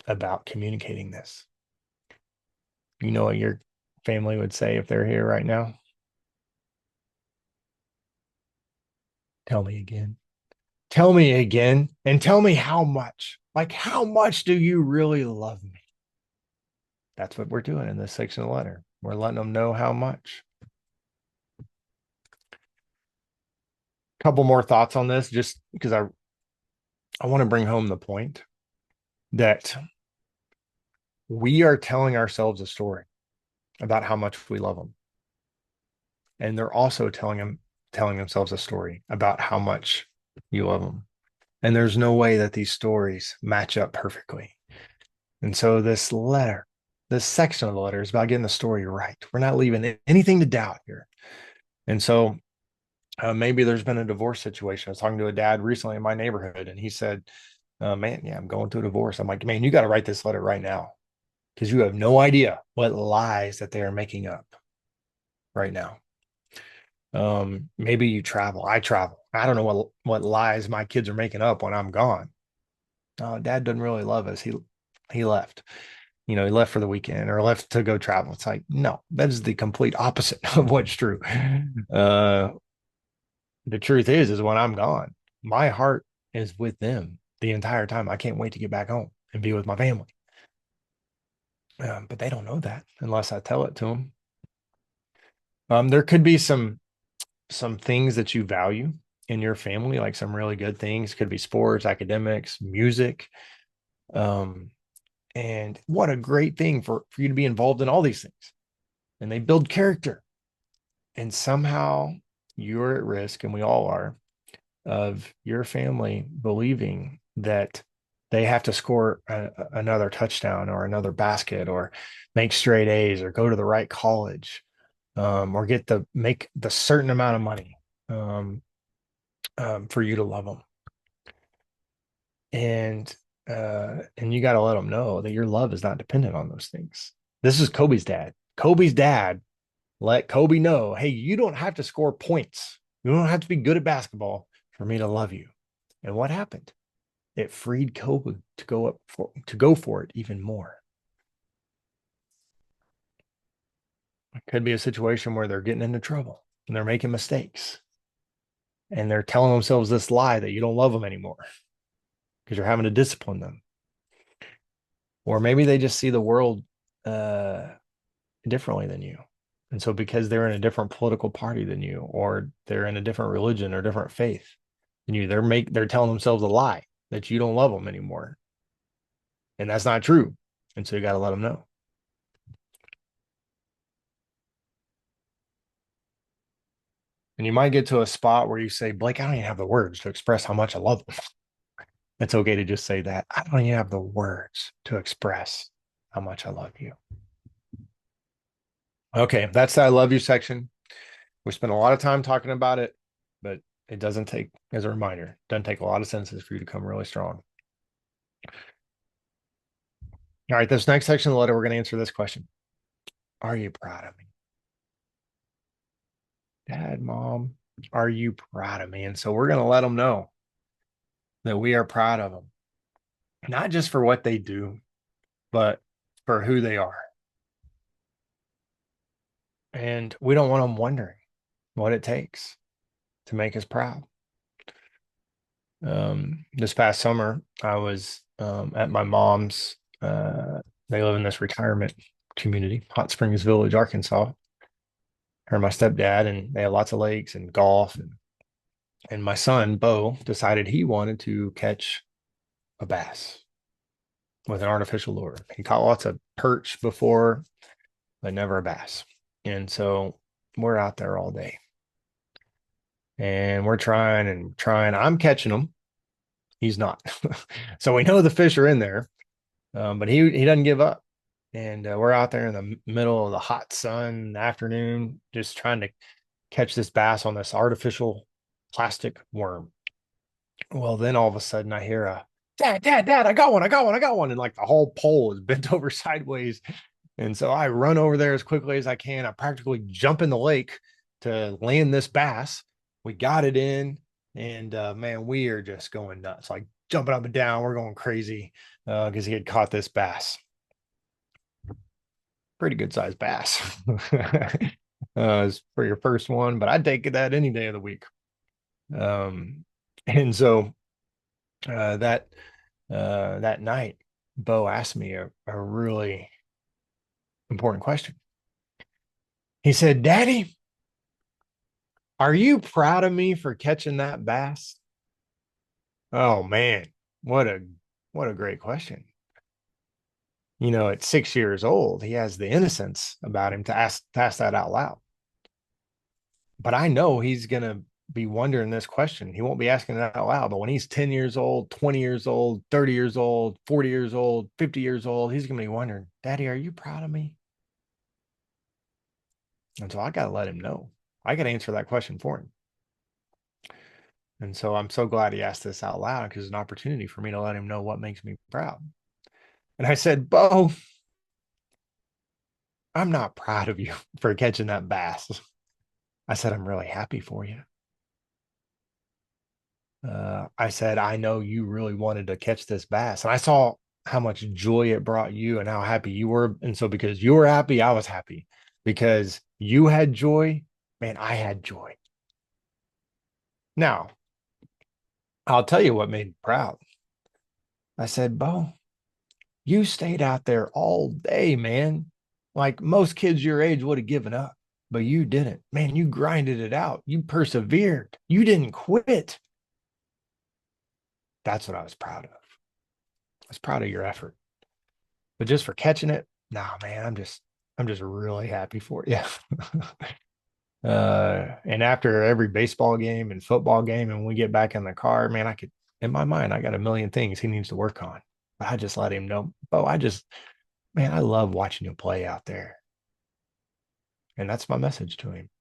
about communicating this. You know what your family would say if they're here right now? Tell me again. Tell me again, and tell me how much. Like, how much do you really love me? That's what we're doing in this section of the letter. We're letting them know how much. A couple more thoughts on this, just because I want to bring home the point that we are telling ourselves a story about how much we love them. And they're also telling themselves a story about how much you love them. And there's no way that these stories match up perfectly. And so this section of the letter is about getting the story right. We're not leaving anything to doubt here. And so maybe there's been a divorce situation. I was talking to a dad recently in my neighborhood, and he said, man, yeah, I'm going through a divorce. I'm like, man, you got to write this letter right now because you have no idea what lies that they are making up right now. Maybe you travel. I travel. I don't know what lies my kids are making up when I'm gone. Dad doesn't really love us. He left. He left for the weekend or left to go travel. It's like, no, that is the complete opposite of what's true. The truth is when I'm gone, my heart is with them the entire time. I can't wait to get back home and be with my family. But they don't know that unless I tell it to them. There could be some things that you value in your family, like some really good things. Could be sports, academics, music. And what a great thing for you to be involved in all these things. And they build character. And somehow you're at risk, and we all are, of your family believing that they have to score another touchdown or another basket or make straight A's or go to the right college, or make the certain amount of money for you to love them. And you got to let them know that your love is not dependent on those things. This is Kobe's dad. Kobe's dad let Kobe know, hey, you don't have to score points. You don't have to be good at basketball for me to love you. And what happened? It freed Kobe to go for it even more. It could be a situation where they're getting into trouble and they're making mistakes. And they're telling themselves this lie that you don't love them anymore because you're having to discipline them. Or maybe they just see the world differently than you. And so because they're in a different political party than you, or they're in a different religion or different faith than you, they're telling themselves a lie that you don't love them anymore. And that's not true. And so you got to let them know. And you might get to a spot where you say, Blake, I don't even have the words to express how much I love them. It's okay to just say that. I don't even have the words to express how much I love you. Okay, that's the I love you section. We spent a lot of time talking about it, but it doesn't take, as a reminder, it doesn't take a lot of sentences for you to come really strong. All right, this next section of the letter, we're going to answer this question. Are you proud of me? Dad, Mom, are you proud of me? And so we're going to let them know that we are proud of them, not just for what they do, but for who they are. And we don't want them wondering what it takes to make us proud. This past summer, I was at my mom's. They live in this retirement community, Hot Springs Village, Arkansas. or my stepdad, and they had lots of lakes and golf. And my son, Bo, decided he wanted to catch a bass with an artificial lure. He caught lots of perch before, but never a bass. And so we're out there all day and we're trying and trying. I'm catching them. He's not. So we know the fish are in there, but he doesn't give up. And we're out there in the middle of the hot sun afternoon, just trying to catch this bass on this artificial plastic worm. Well, then all of a sudden I hear a dad, I got one, I got one, I got one. And like the whole pole is bent over sideways. And so I run over there as quickly as I can. I practically jump in the lake to land this bass. We got it in, and man, we are just going nuts, like jumping up and down. We're going crazy because he had caught this bass. Pretty good sized bass. For your first one, but I'd take that any day of the week. And so that night, Bo asked me a really important question. He said, "Daddy, are you proud of me for catching that bass?" Oh man, what a great question. You know, at 6 years old, he has the innocence about him to ask that out loud. But I know he's gonna be wondering this question. He won't be asking it out loud, but when he's 10 years old, 20 years old, 30 years old, 40 years old, 50 years old, he's gonna be wondering, "Daddy, are you proud of me?" And so I got to let him know. I got to answer that question for him. And so I'm so glad he asked this out loud because it's an opportunity for me to let him know what makes me proud. And I said, "Bo, I'm not proud of you for catching that bass." I said, "I'm really happy for you." I said, "I know you really wanted to catch this bass. And I saw how much joy it brought you and how happy you were. And so because you were happy, I was happy. Because you had joy, man, I had joy." Now, I'll tell you what made me proud. I said, "Bo, you stayed out there all day, man. Like most kids your age would have given up, but you didn't. Man, you grinded it out. You persevered. You didn't quit." That's what I was proud of. I was proud of your effort. But just for catching it, nah, man, I'm just really happy for you. And after every baseball game and football game, and when we get back in the car, man, in my mind, I got a million things he needs to work on. But I just let him know, "Oh, man, I love watching you play out there." And that's my message to him.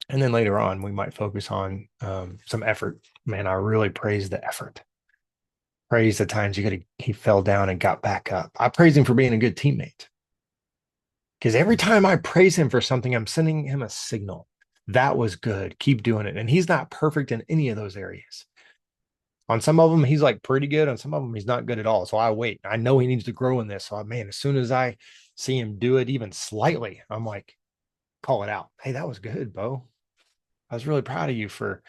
And then later on, we might focus on some effort. Man, I really praise the effort. Praise the times he fell down and got back up. I praise him for being a good teammate. Because every time I praise him for something, I'm sending him a signal. That was good. Keep doing it. And he's not perfect in any of those areas. On some of them, he's like pretty good. On some of them, he's not good at all. So I wait. I know he needs to grow in this. So, man, as soon as I see him do it even slightly, I'm like, call it out. "Hey, that was good, Bo. I was really proud of you for,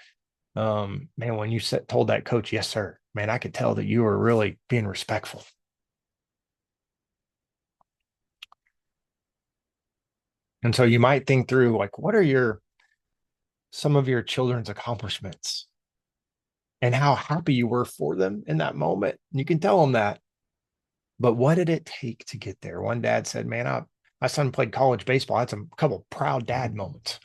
man, when you told that coach, 'Yes, sir,' man, I could tell that you were really being respectful." And so you might think through, like, what are some of your children's accomplishments and how happy you were for them in that moment? You can tell them that. But what did it take to get there? One dad said, "Man, my son played college baseball. I had a couple proud dad moments.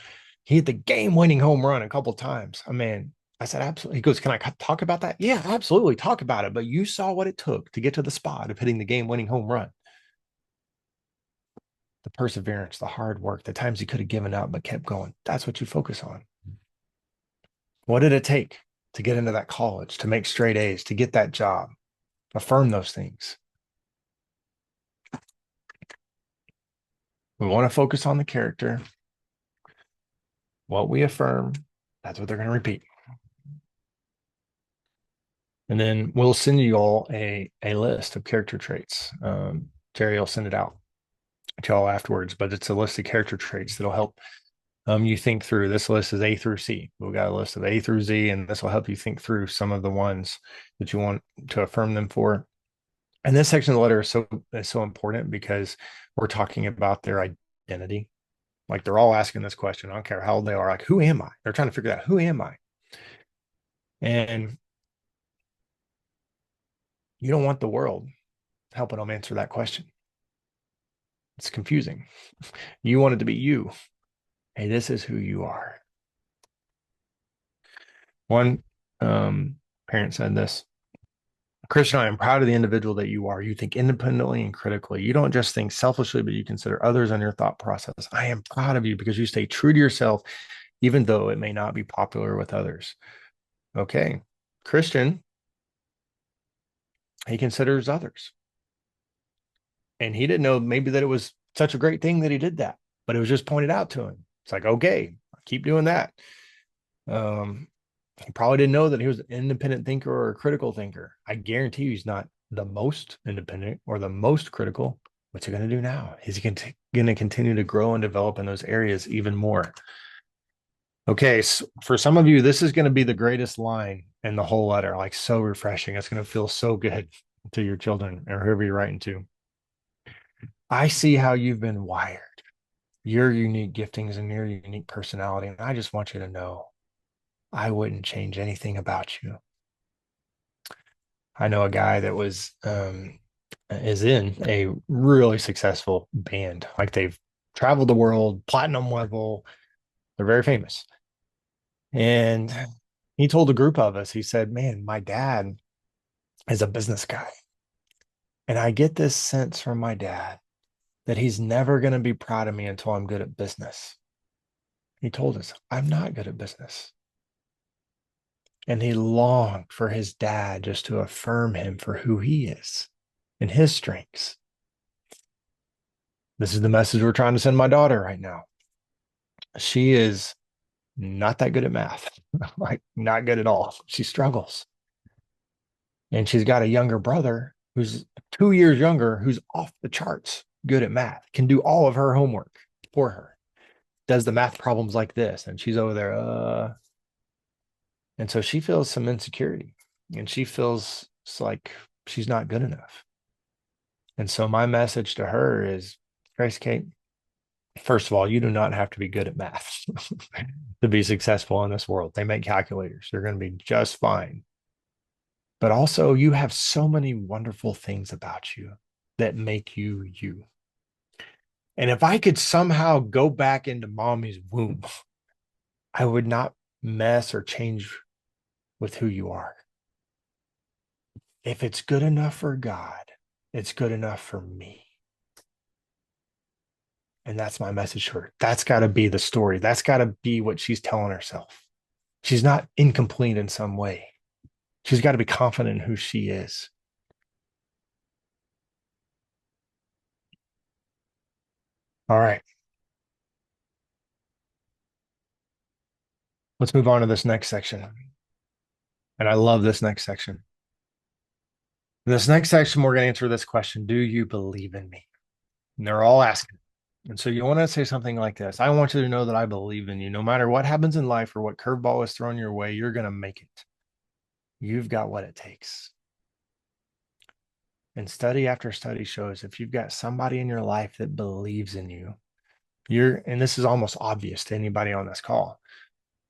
He hit the game-winning home run a couple times." I said, "Absolutely." He goes, "Can I talk about that?" "Yeah, absolutely. Talk about it." "But you saw what it took to get to the spot of hitting the game-winning home run. The perseverance, the hard work, the times he could have given up but kept going. That's what you focus on. What did it take to get into that college, to make straight A's, to get that job?" Affirm those things. We want to focus on the character. What we affirm, that's what they're going to repeat. And then we'll send you all a list of character traits. Jerry will send it out to y'all afterwards, but it's a list of character traits that'll help you think through. This list is A through C. We've got a list of A through Z, and this will help you think through some of the ones that you want to affirm them for. And this section of the letter is so important because we're talking about their identity. Like they're all asking this question. I don't care how old they are. Like, who am I? They're trying to figure out, who am I? And you don't want the world helping them answer that question. It's confusing. You want it to be you. Hey, this is who you are. One parent said this: Christian, I am proud of the individual that you are. You think independently and critically. You don't just think selfishly, but you consider others in your thought process. I am proud of you because you stay true to yourself, even though it may not be popular with others. Okay. Christian, he considers others. And he didn't know maybe that it was such a great thing that he did that, but it was just pointed out to him. It's like, okay, keep doing that. He probably didn't know that he was an independent thinker or a critical thinker. I guarantee you he's not the most independent or the most critical. What's he going to do now? Is he going to continue to grow and develop in those areas even more? Okay, so for some of you, this is going to be the greatest line in the whole letter, like so refreshing. It's going to feel so good to your children or whoever you're writing to. I see how you've been wired, your unique giftings and your unique personality. And I just want you to know I wouldn't change anything about you. I know a guy that is in a really successful band. Like they've traveled the world, platinum level. They're very famous. And he told a group of us, he said, man, my dad is a business guy. And I get this sense from my dad that he's never going to be proud of me until I'm good at business. He told us, I'm not good at business. And he longed for his dad just to affirm him for who he is and his strengths. This is the message we're trying to send my daughter right now. She is not that good at math, like not good at all. She struggles. And she's got a younger brother who's 2 years younger, who's off the charts, good at math, can do all of her homework for her, does the math problems like this. And she's over there, and so she feels some insecurity and she feels like she's not good enough. And so my message to her is, Grace Kate, first of all, you do not have to be good at math to be successful in this world. They make calculators. They're going to be just fine. But also you have so many wonderful things about you that make you you. And if I could somehow go back into mommy's womb, I would not mess or change with who you are. If it's good enough for God, it's good enough for me. And that's my message to her. That's got to be the story. That's got to be what she's telling herself. She's not incomplete in some way. She's got to be confident in who she is. All right. Let's move on to this next section. And I love this next section. In this next section, we're going to answer this question: do you believe in me? And they're all asking. And so you want to say something like this: I want you to know that I believe in you. No matter what happens in life or what curveball is thrown your way, you're going to make it. You've got what it takes. And study after study shows if you've got somebody in your life that believes in you, and this is almost obvious to anybody on this call,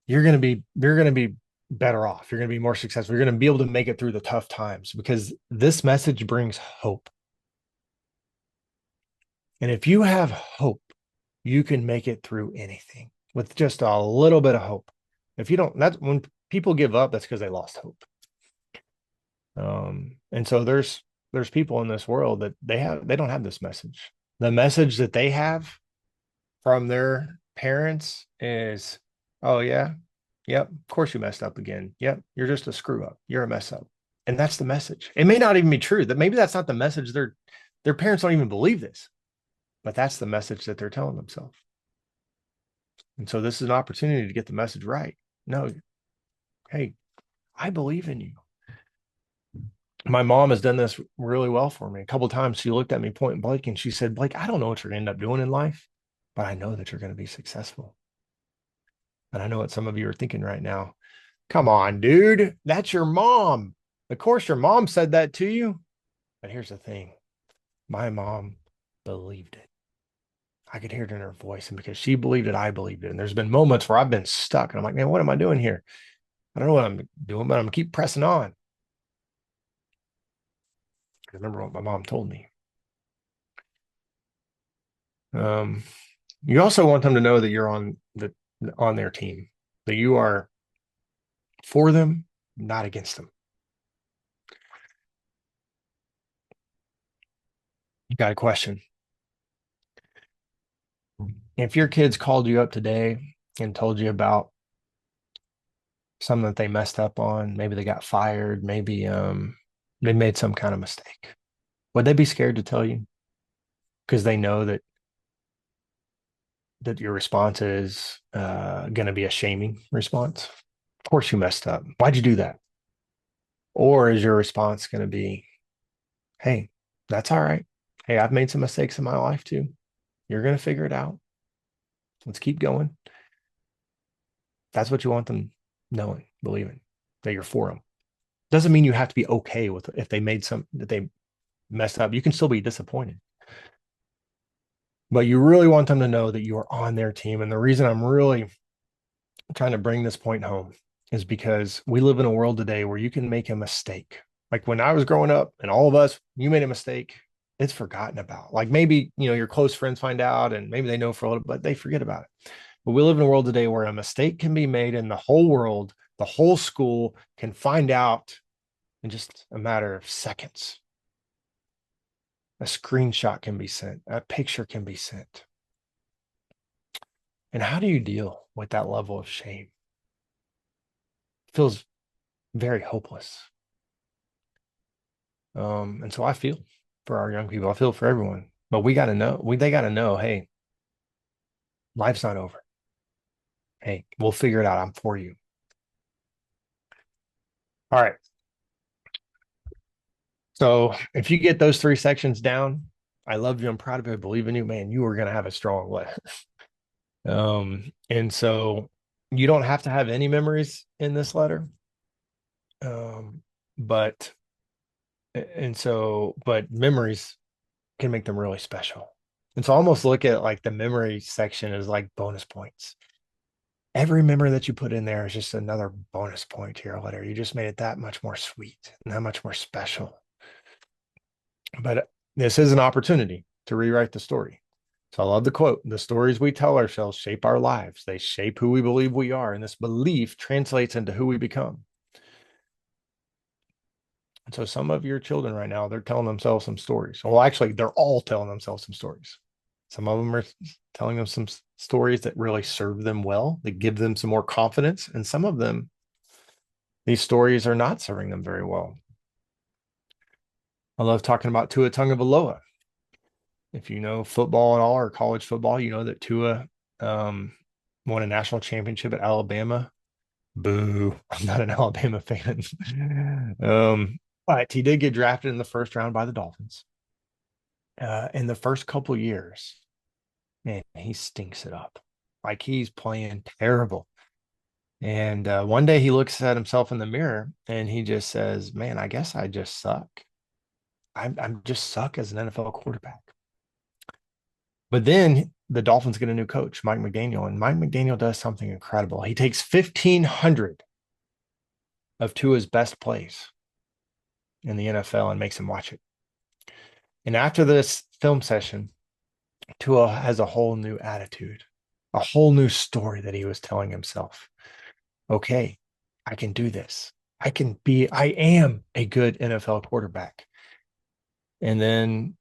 you're going to be better off. You're going to be more successful. You're going to be able to make it through the tough times because this message brings hope. And if you have hope, you can make it through anything with just a little bit of hope. If you don't, that's when people give up, that's because they lost hope. And so there's people in this world that they don't have this message. The message that they have from their parents is, oh yeah, yep, of course you messed up again. Yep, you're just a screw up. You're a mess up. And that's the message. It may not even be true. That maybe that's not the message. Their parents don't even believe this, but that's the message that they're telling themselves. And so this is an opportunity to get the message right. No, hey, I believe in you. My mom has done this really well for me. A couple of times she looked at me point blank and she said, Blake, I don't know what you're going to end up doing in life, but I know that you're going to be successful. And I know what some of you are thinking right now. Come on, dude, that's your mom. Of course, your mom said that to you. But here's the thing. My mom believed it. I could hear it in her voice. And because she believed it, I believed it. And there's been moments where I've been stuck and I'm like, man, what am I doing here? I don't know what I'm doing, but I'm gonna keep pressing on. I remember what my mom told me. You also want them to know that you're on their team, that you are for them, not against them. You got a question? If your kids called you up today and told you about something that they messed up on, maybe they got fired, maybe they made some kind of mistake, would they be scared to tell you? Because they know that your response is going to be a shaming response. Of course you messed up. Why'd you do that? Or is your response going to be, hey, that's all right. Hey, I've made some mistakes in my life too. You're going to figure it out. Let's keep going. That's what you want them knowing, believing that you're for them. Doesn't mean you have to be okay with if they made that they messed up. You can still be disappointed. But you really want them to know that you are on their team. And the reason I'm really trying to bring this point home is because we live in a world today where you can make a mistake. Like when I was growing up and all of us, you made a mistake, it's forgotten about. Like maybe, your close friends find out and maybe they know for a little, but they forget about it. But we live in a world today where a mistake can be made and the whole world, the whole school can find out in just a matter of seconds. A screenshot can be sent, a picture can be sent. And how do you deal with that level of shame? It feels very hopeless. And so I feel for our young people, I feel for everyone, but we got to know, they got to know, hey, life's not over. Hey, we'll figure it out. I'm for you. All right. So if you get those 3 sections down, I love you. I'm proud of you. I believe in you, man. You are going to have a strong life. And so you don't have to have any memories in this letter. But memories can make them really special. And so almost look at like the memory section as like bonus points. Every memory that you put in there is just another bonus point to your letter. You just made it that much more sweet and that much more special. But this is an opportunity to rewrite the story. So I love the quote: the stories we tell ourselves shape our lives. They shape who we believe we are. And this belief translates into who we become. And so some of your children right now, they're telling themselves some stories. Well, actually, they're all telling themselves some stories. Some of them are telling them some stories that really serve them well, that give them some more confidence. And some of them, these stories are not serving them very well. I love talking about Tua Tagovailoa. If you know football at all or college football, you know that Tua won a national championship at Alabama. Boo. I'm not an Alabama fan. But he did get drafted in the first round by the Dolphins. In the first couple of years, man, he stinks it up. Like he's playing terrible. And one day he looks at himself in the mirror and he just says, man, I guess I just suck. I'm just suck as an NFL quarterback. But then the Dolphins get a new coach, Mike McDaniel, and Mike McDaniel does something incredible. He takes 1,500 of Tua's best plays in the NFL and makes him watch it. And after this film session, Tua has a whole new attitude, a whole new story that he was telling himself. Okay, I can do this. I am a good NFL quarterback. And then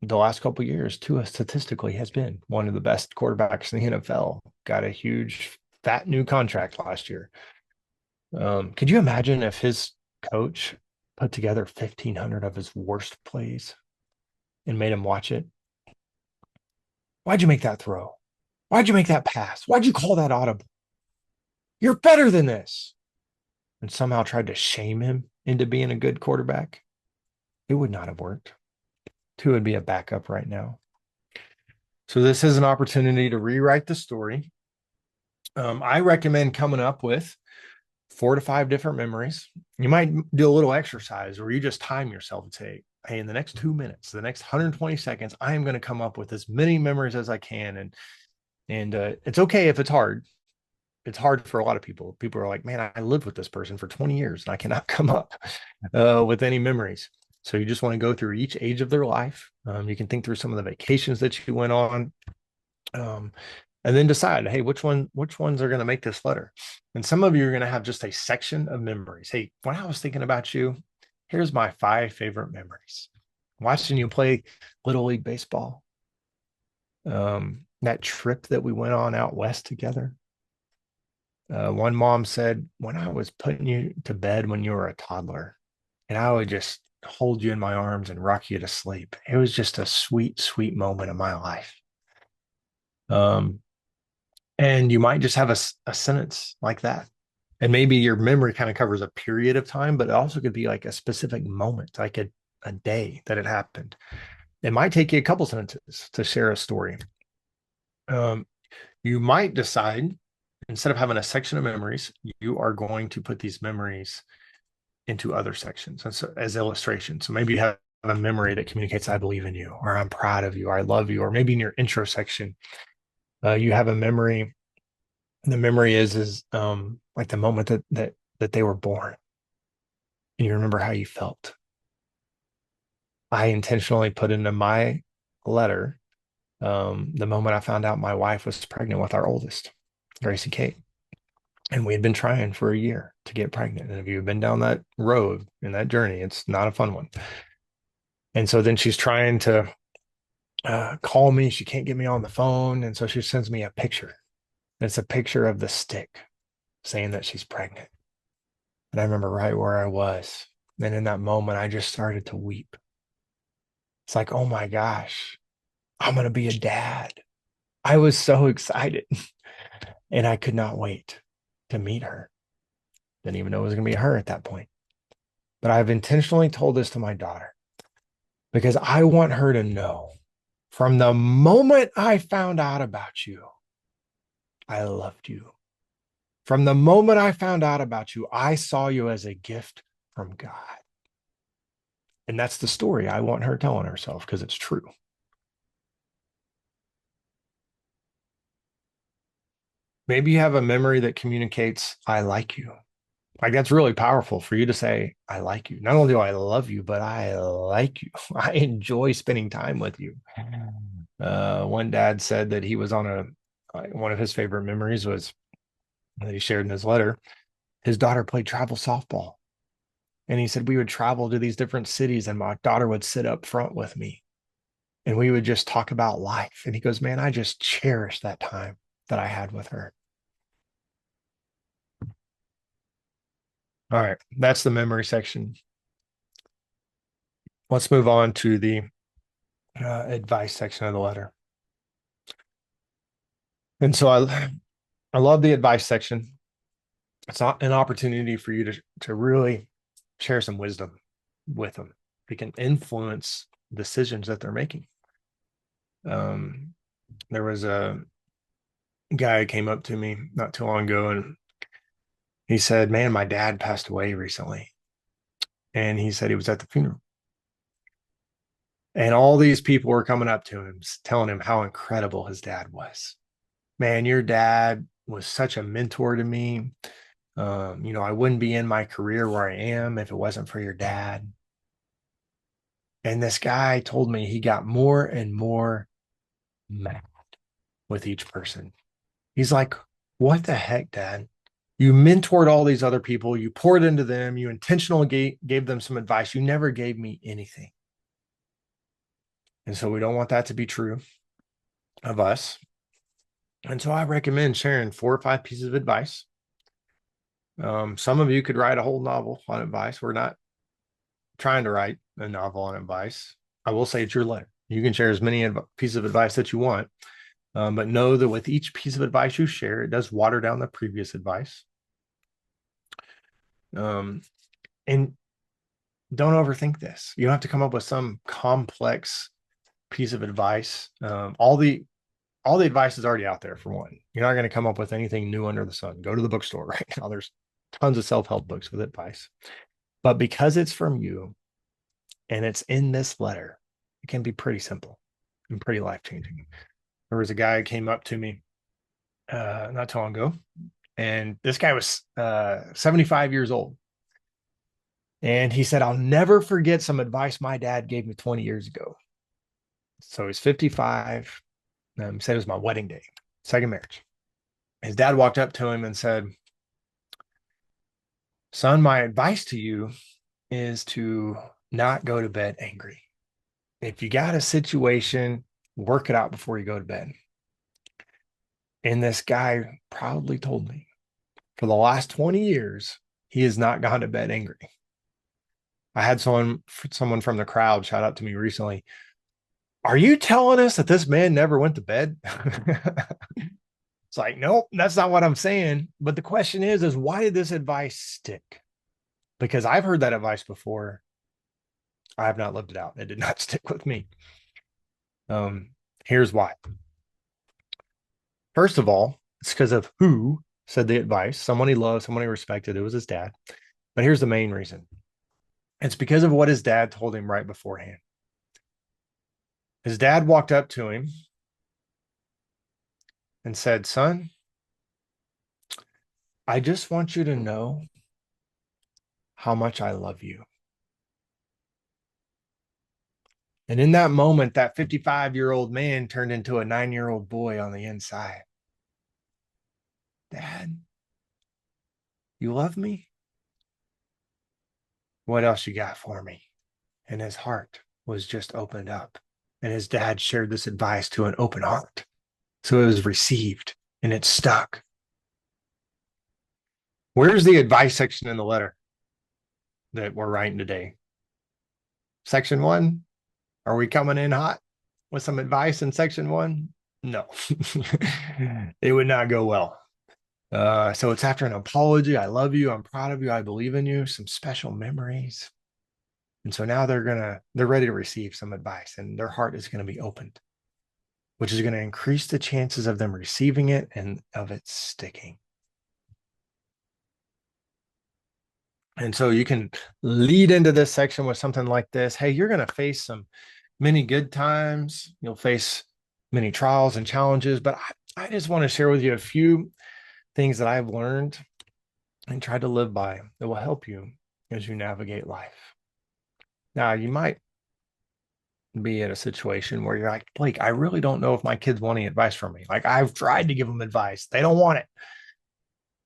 the last couple of years, Tua statistically has been one of the best quarterbacks in the NFL. Got a huge, fat new contract last year. Could you imagine if his coach put together 1,500 of his worst plays and made him watch it? Why'd you make that throw? Why'd you make that pass? Why'd you call that audible? You're better than this. And somehow tried to shame him into being a good quarterback. It would not have worked. Tua would be a backup right now. So this is an opportunity to rewrite the story. I recommend coming up with 4 to 5 different memories. You might do a little exercise where you just time yourself and say, hey, in the next 2 minutes, the next 120 seconds, I am going to come up with as many memories as I can. And it's okay if it's hard. It's hard for a lot of people. People are like, man, I lived with this person for 20 years and I cannot come up with any memories. So you just want to go through each age of their life. You can think through some of the vacations that you went on, and then decide, hey, which ones are going to make this letter. And some of you are going to have just a section of memories. Hey, when I was thinking about you, here's my 5 favorite memories. Watching you play Little League baseball. That trip that we went on out west together. One mom said, when I was putting you to bed when you were a toddler, and I would just hold you in my arms and rock you to sleep. It was just a sweet, sweet moment of my life. And you might just have a sentence like that. And maybe your memory kind of covers a period of time, but it also could be like a specific moment, like a day that it happened. It might take you a couple sentences to share a story. You might decide, instead of having a section of memories, you are going to put these memories into other sections as illustrations. So maybe you have a memory that communicates, I believe in you, or I'm proud of you, or I love you, or maybe in your intro section, you have a memory. The memory is like the moment that they were born, and you remember how you felt. I intentionally put into my letter the moment I found out my wife was pregnant with our oldest, Gracie Kate. And we had been trying for a year to get pregnant. And if you've been down that road and that journey, it's not a fun one. And so then she's trying to call me. She can't get me on the phone. And so she sends me a picture. It's a picture of the stick saying that she's pregnant. And I remember right where I was. And in that moment, I just started to weep. It's like, oh my gosh, I'm going to be a dad. I was so excited. And I could not wait to meet her. Didn't even know it was going to be her at that point. But I've intentionally told this to my daughter because I want her to know from the moment I found out about you, I loved you. From the moment I found out about you, I saw you as a gift from God. And that's the story I want her telling herself because it's true. Maybe you have a memory that communicates, I like you. Like that's really powerful for you to say, I like you. Not only do I love you, but I like you. I enjoy spending time with you. One dad said that he was on one of his favorite memories was that he shared in his letter. His daughter played travel softball. And he said we would travel to these different cities and my daughter would sit up front with me and we would just talk about life. And he goes, man, I just cherish that time that I had with her. All right, that's the memory section. Let's move on to the advice section of the letter. And so I love the advice section. It's not an opportunity for you to really share some wisdom with them. It can influence decisions that they're making. There was a guy who came up to me not too long ago and he said, man, my dad passed away recently. And he said he was at the funeral. And all these people were coming up to him, telling him how incredible his dad was. Man, your dad was such a mentor to me. I wouldn't be in my career where I am if it wasn't for your dad. And this guy told me he got more and more mad with each person. He's like, what the heck, Dad? You mentored all these other people. You poured into them. You intentionally gave them some advice. You never gave me anything. And so we don't want that to be true of us. And so I recommend sharing 4 or 5 pieces of advice. Some of you could write a whole novel on advice. We're not trying to write a novel on advice. I will say it's your letter. You can share as many pieces of advice that you want, but know that with each piece of advice you share, it does water down the previous advice. And don't overthink this. You don't have to come up with some complex piece of advice. All the advice is already out there, for one. You're not going to come up with anything new under the sun. Go to the bookstore right now. There's tons of self-help books with advice. But because it's from you, And it's in this letter. It can be pretty simple and pretty life-changing. There was a guy who came up to me not too long ago, and this guy was 75 years old. And he said, I'll never forget some advice my dad gave me 20 years ago. So he's 55. Said it was my wedding day, second marriage. His dad walked up to him and said, son, my advice to you is to not go to bed angry. If you got a situation, work it out before you go to bed. And this guy proudly told me for the last 20 years, he has not gone to bed angry. I had someone from the crowd shout out to me recently. Are you telling us that this man never went to bed? It's like, nope, that's not what I'm saying. But the question is why did this advice stick? Because I've heard that advice before. I have not lived it out. It did not stick with me. Here's why. First of all, it's because of who said the advice. Someone he loved, someone he respected. It was his dad. But here's the main reason. It's because of what his dad told him right beforehand. His dad walked up to him and said, son, I just want you to know how much I love you. And in that moment, that 55-year-old man turned into a 9-year-old boy on the inside. Dad, you love me? What else you got for me? And his heart was just opened up. And his dad shared this advice to an open heart. So it was received and it stuck. Where's the advice section in the letter that we're writing today? Section 1? Are we coming in hot with some advice in section 1? No, it would not go well. So it's after an apology. I love you. I'm proud of you. I believe in you. Some special memories. And so now they're ready to receive some advice, and their heart is going to be opened, which is going to increase the chances of them receiving it and of it sticking. And so you can lead into this section with something like this. Hey, you're going to face many good times. You'll face many trials and challenges, but I just want to share with you a few things that I've learned and tried to live by that will help you as you navigate life. Now, you might be in a situation where you're like, Blake, I really don't know if my kids want any advice from me. Like, I've tried to give them advice. They don't want it.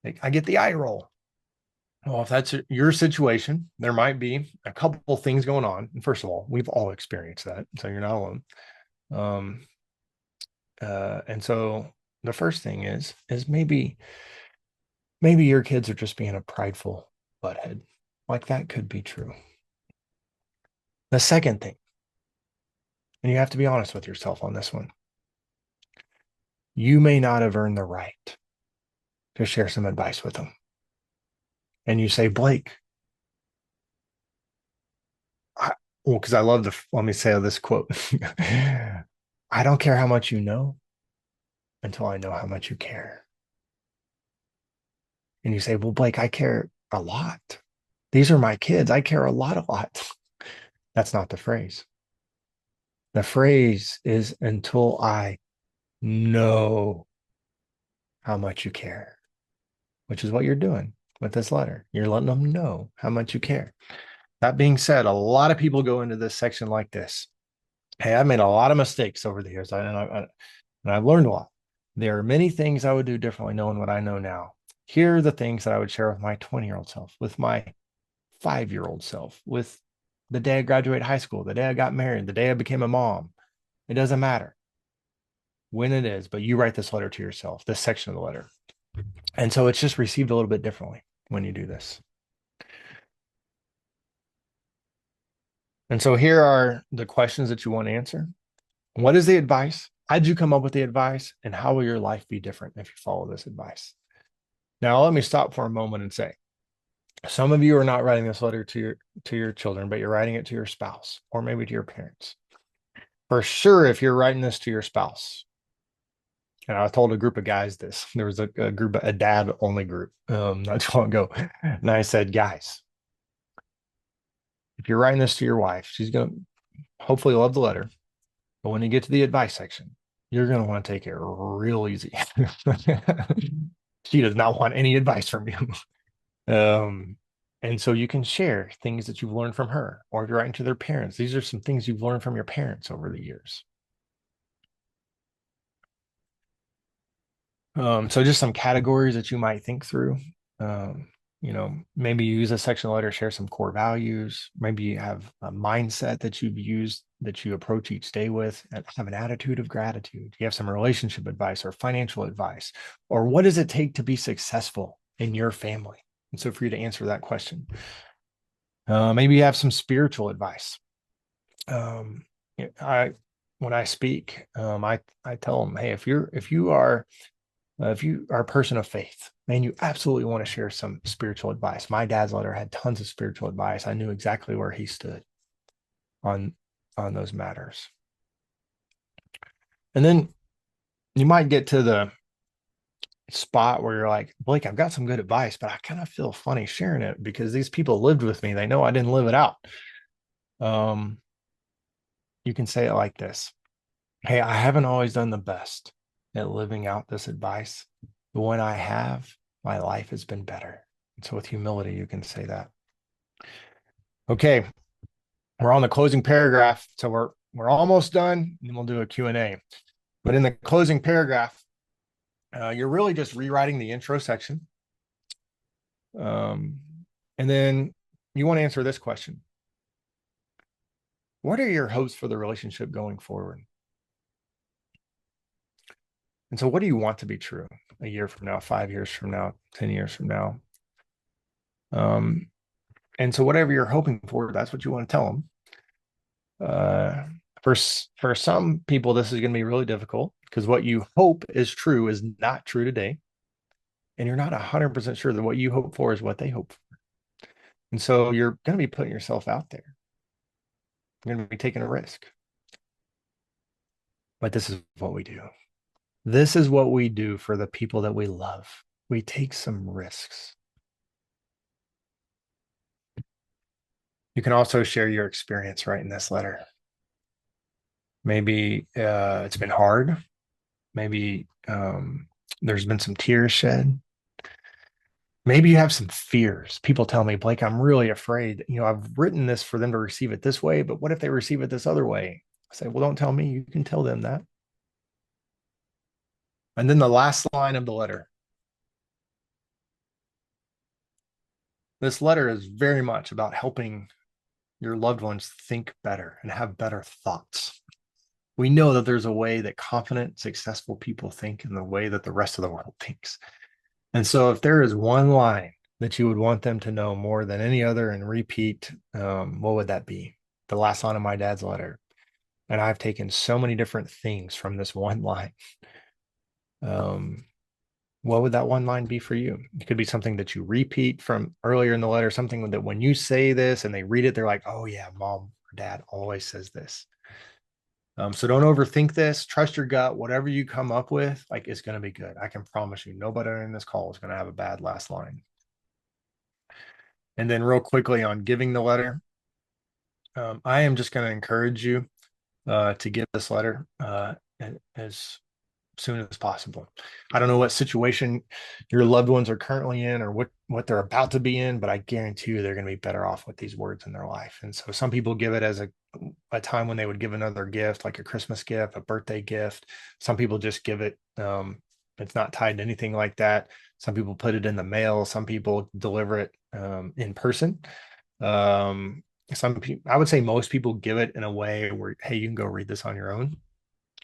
Like, I get the eye roll. Well, if that's your situation, there might be a couple things going on. And first of all, we've all experienced that, so you're not alone. And so the first thing is maybe your kids are just being a prideful butthead. Like, that could be true. The second thing, and you have to be honest with yourself on this one, you may not have earned the right to share some advice with them. And you say, Blake, because I love let me say this quote. I don't care how much you know until I know how much you care. And you say, well, Blake, I care a lot. These are my kids. I care a lot. That's not the phrase. The phrase is until I know how much you care, which is what you're doing with this letter. You're letting them know how much you care. That being said, a lot of people go into this section like this. Hey, I've made a lot of mistakes over the years, and I've learned a lot. There are many things I would do differently knowing what I know now. Here are the things that I would share with my 20-year-old self, with my 5-year-old self, with the day I graduated high school, the day I got married, the day I became a mom. It doesn't matter when it is, but you write this letter to yourself, this section of the letter. And so it's just received a little bit differently when you do this. And so here are the questions that you want to answer. What is the advice? How did you come up with the advice? And how will your life be different if you follow this advice? Now, let me stop for a moment and say, some of you are not writing this letter to your children, but you're writing it to your spouse or maybe to your parents. For sure, if you're writing this to your spouse, and I told a group of guys this, there was a dad-only group not too long ago, and I said, guys, if you're writing this to your wife, she's going to hopefully love the letter. But when you get to the advice section, you're going to want to take it real easy. She does not want any advice from you. And so you can share things that you've learned from her, or if you're writing to their parents, these are some things you've learned from your parents over the years. So just some categories that you might think through. Maybe you use a section letter, share some core values. Maybe you have a mindset that you've used that you approach each day with, and have an attitude of gratitude. You have some relationship advice or financial advice, or what does it take to be successful in your family? And so for you to answer that question, maybe you have some spiritual advice. When I speak, I tell them, hey, if you are a person of faith, man, you absolutely want to share some spiritual advice. My dad's letter had tons of spiritual advice. I knew exactly where he stood on those matters. And then you might get to the spot where you're like, Blake, I've got some good advice, but I kind of feel funny sharing it because these people lived with me. They know I didn't live it out. You can say it like this. Hey, I haven't always done the best at living out this advice, but when I have, my life has been better. And so with humility, you can say that. Okay, we're on the closing paragraph. So we're almost done, and we'll do a Q&A. But in the closing paragraph, you're really just rewriting the intro section. And then you want to answer this question. What are your hopes for the relationship going forward? And so what do you want to be true a year from now, 5 years from now, 10 years from now? And so whatever you're hoping for, that's what you want to tell them. For some people, this is going to be really difficult because what you hope is true is not true today. And you're not 100% sure that what you hope for is what they hope for. And so you're going to be putting yourself out there. You're going to be taking a risk. But this is what we do. This is what we do for the people that we love. We take some risks. You can also share your experience right in this letter. Maybe it's been hard. Maybe there's been some tears shed. Maybe you have some fears. People tell me, Blake, I'm really afraid. I've written this for them to receive it this way, but what if they receive it this other way? I say, well, don't tell me. You can tell them that. And then the last line of the letter. This letter is very much about helping your loved ones think better and have better thoughts. We know that there's a way that confident, successful people think and the way that the rest of the world thinks. And so if there is one line that you would want them to know more than any other and repeat, what would that be? The last line of my dad's letter. And I've taken so many different things from this one line. What would that one line be for you? It could be something that you repeat from earlier in the letter, something that when you say this and they read it, they're like, oh yeah, mom or dad always says this. So don't overthink this. Trust your gut. Whatever you come up with, it's going to be good. I can promise you, nobody in this call is going to have a bad last line. And then real quickly on giving the letter, I am just going to encourage you to give this letter as soon as possible. I don't know what situation your loved ones are currently in or what they're about to be in, but I guarantee you they're going to be better off with these words in their life. And so some people give it as a time when they would give another gift, like a Christmas gift, a birthday gift. Some people just give it. It's not tied to anything like that. Some people put it in the mail. Some people deliver it in person. Some people, I would say most people give it in a way where, hey, you can go read this on your own.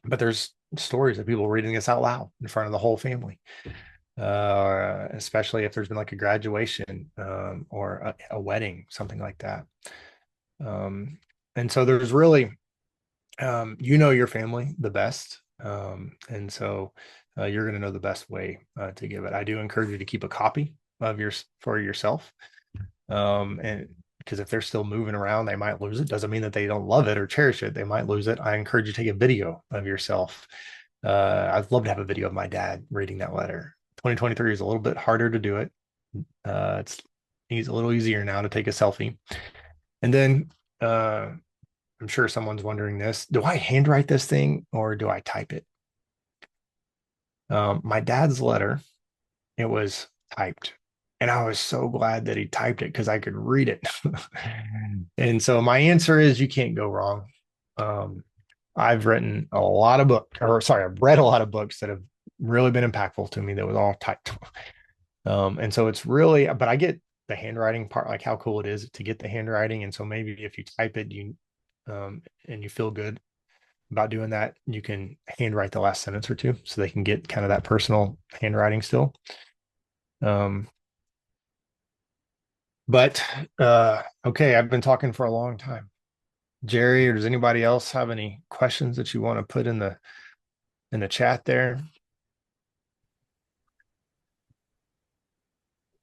But there's stories of people reading this out loud in front of the whole family, especially if there's been like a graduation or a wedding, something like that. And so there's really, your family the best. And so you're going to know the best way to give it. I do encourage you to keep a copy of for yourself. And because if they're still moving around, they might lose it. Doesn't mean that they don't love it or cherish it. They might lose it. I encourage you to take a video of yourself. I'd love to have a video of my dad reading that letter. 2023 is a little bit harder to do it. It's a little easier now to take a selfie. And then I'm sure someone's wondering this. Do I handwrite this thing or do I type it? My dad's letter, it was typed. And I was so glad that he typed it because I could read it. And so my answer is you can't go wrong. Um, I've written a lot of books, or sorry, I've read a lot of books that have really been impactful to me that was all typed. And so it's really, but I get the handwriting part, like how cool it is to get the handwriting. And so maybe if you type it, and you feel good about doing that, you can handwrite the last sentence or two so they can get kind of that personal handwriting still. Um, but okay, I've been talking for a long time. Jerry, or does anybody else have any questions that you want to put in the chat there?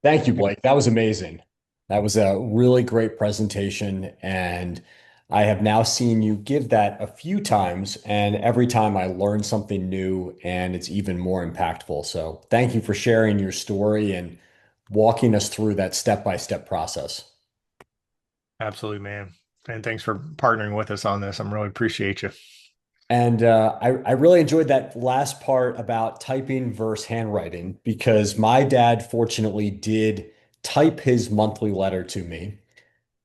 Thank you, Blake. That was amazing. That was a really great presentation. And I have now seen you give that a few times. And every time I learn something new and it's even more impactful. So thank you for sharing your story and walking us through that step-by-step process. Absolutely, man. And thanks for partnering with us on this. I'm really appreciate you. And I really enjoyed that last part about typing versus handwriting because my dad fortunately did type his monthly letter to me.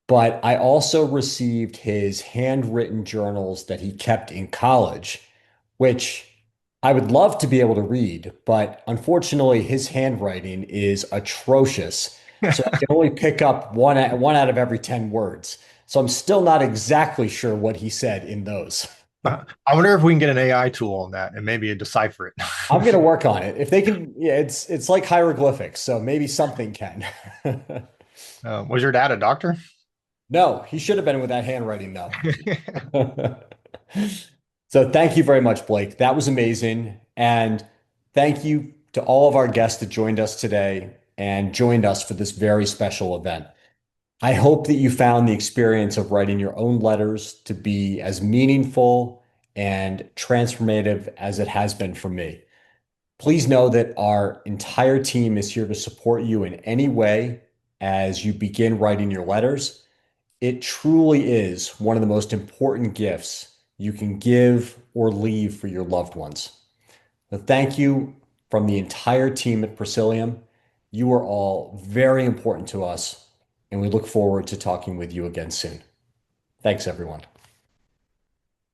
But I also received his handwritten journals that he kept in college, which I would love to be able to read, but unfortunately, his handwriting is atrocious. So I can only pick up one out of every 10 words. So I'm still not exactly sure what he said in those. I wonder if we can get an AI tool on that and maybe decipher I'm going to it. work on it. If they can, yeah, it's like hieroglyphics, so maybe something can. Was your dad a doctor? No, he should have been with that handwriting though. So thank you very much, Blake. That was amazing. And thank you to all of our guests that joined us today and joined us for this very special event. I hope that you found the experience of writing your own letters to be as meaningful and transformative as it has been for me. Please know that our entire team is here to support you in any way as you begin writing your letters. It truly is one of the most important gifts you can give or leave for your loved ones. So thank you from the entire team at Presilium. You are all very important to us, and we look forward to talking with you again soon. Thanks, everyone.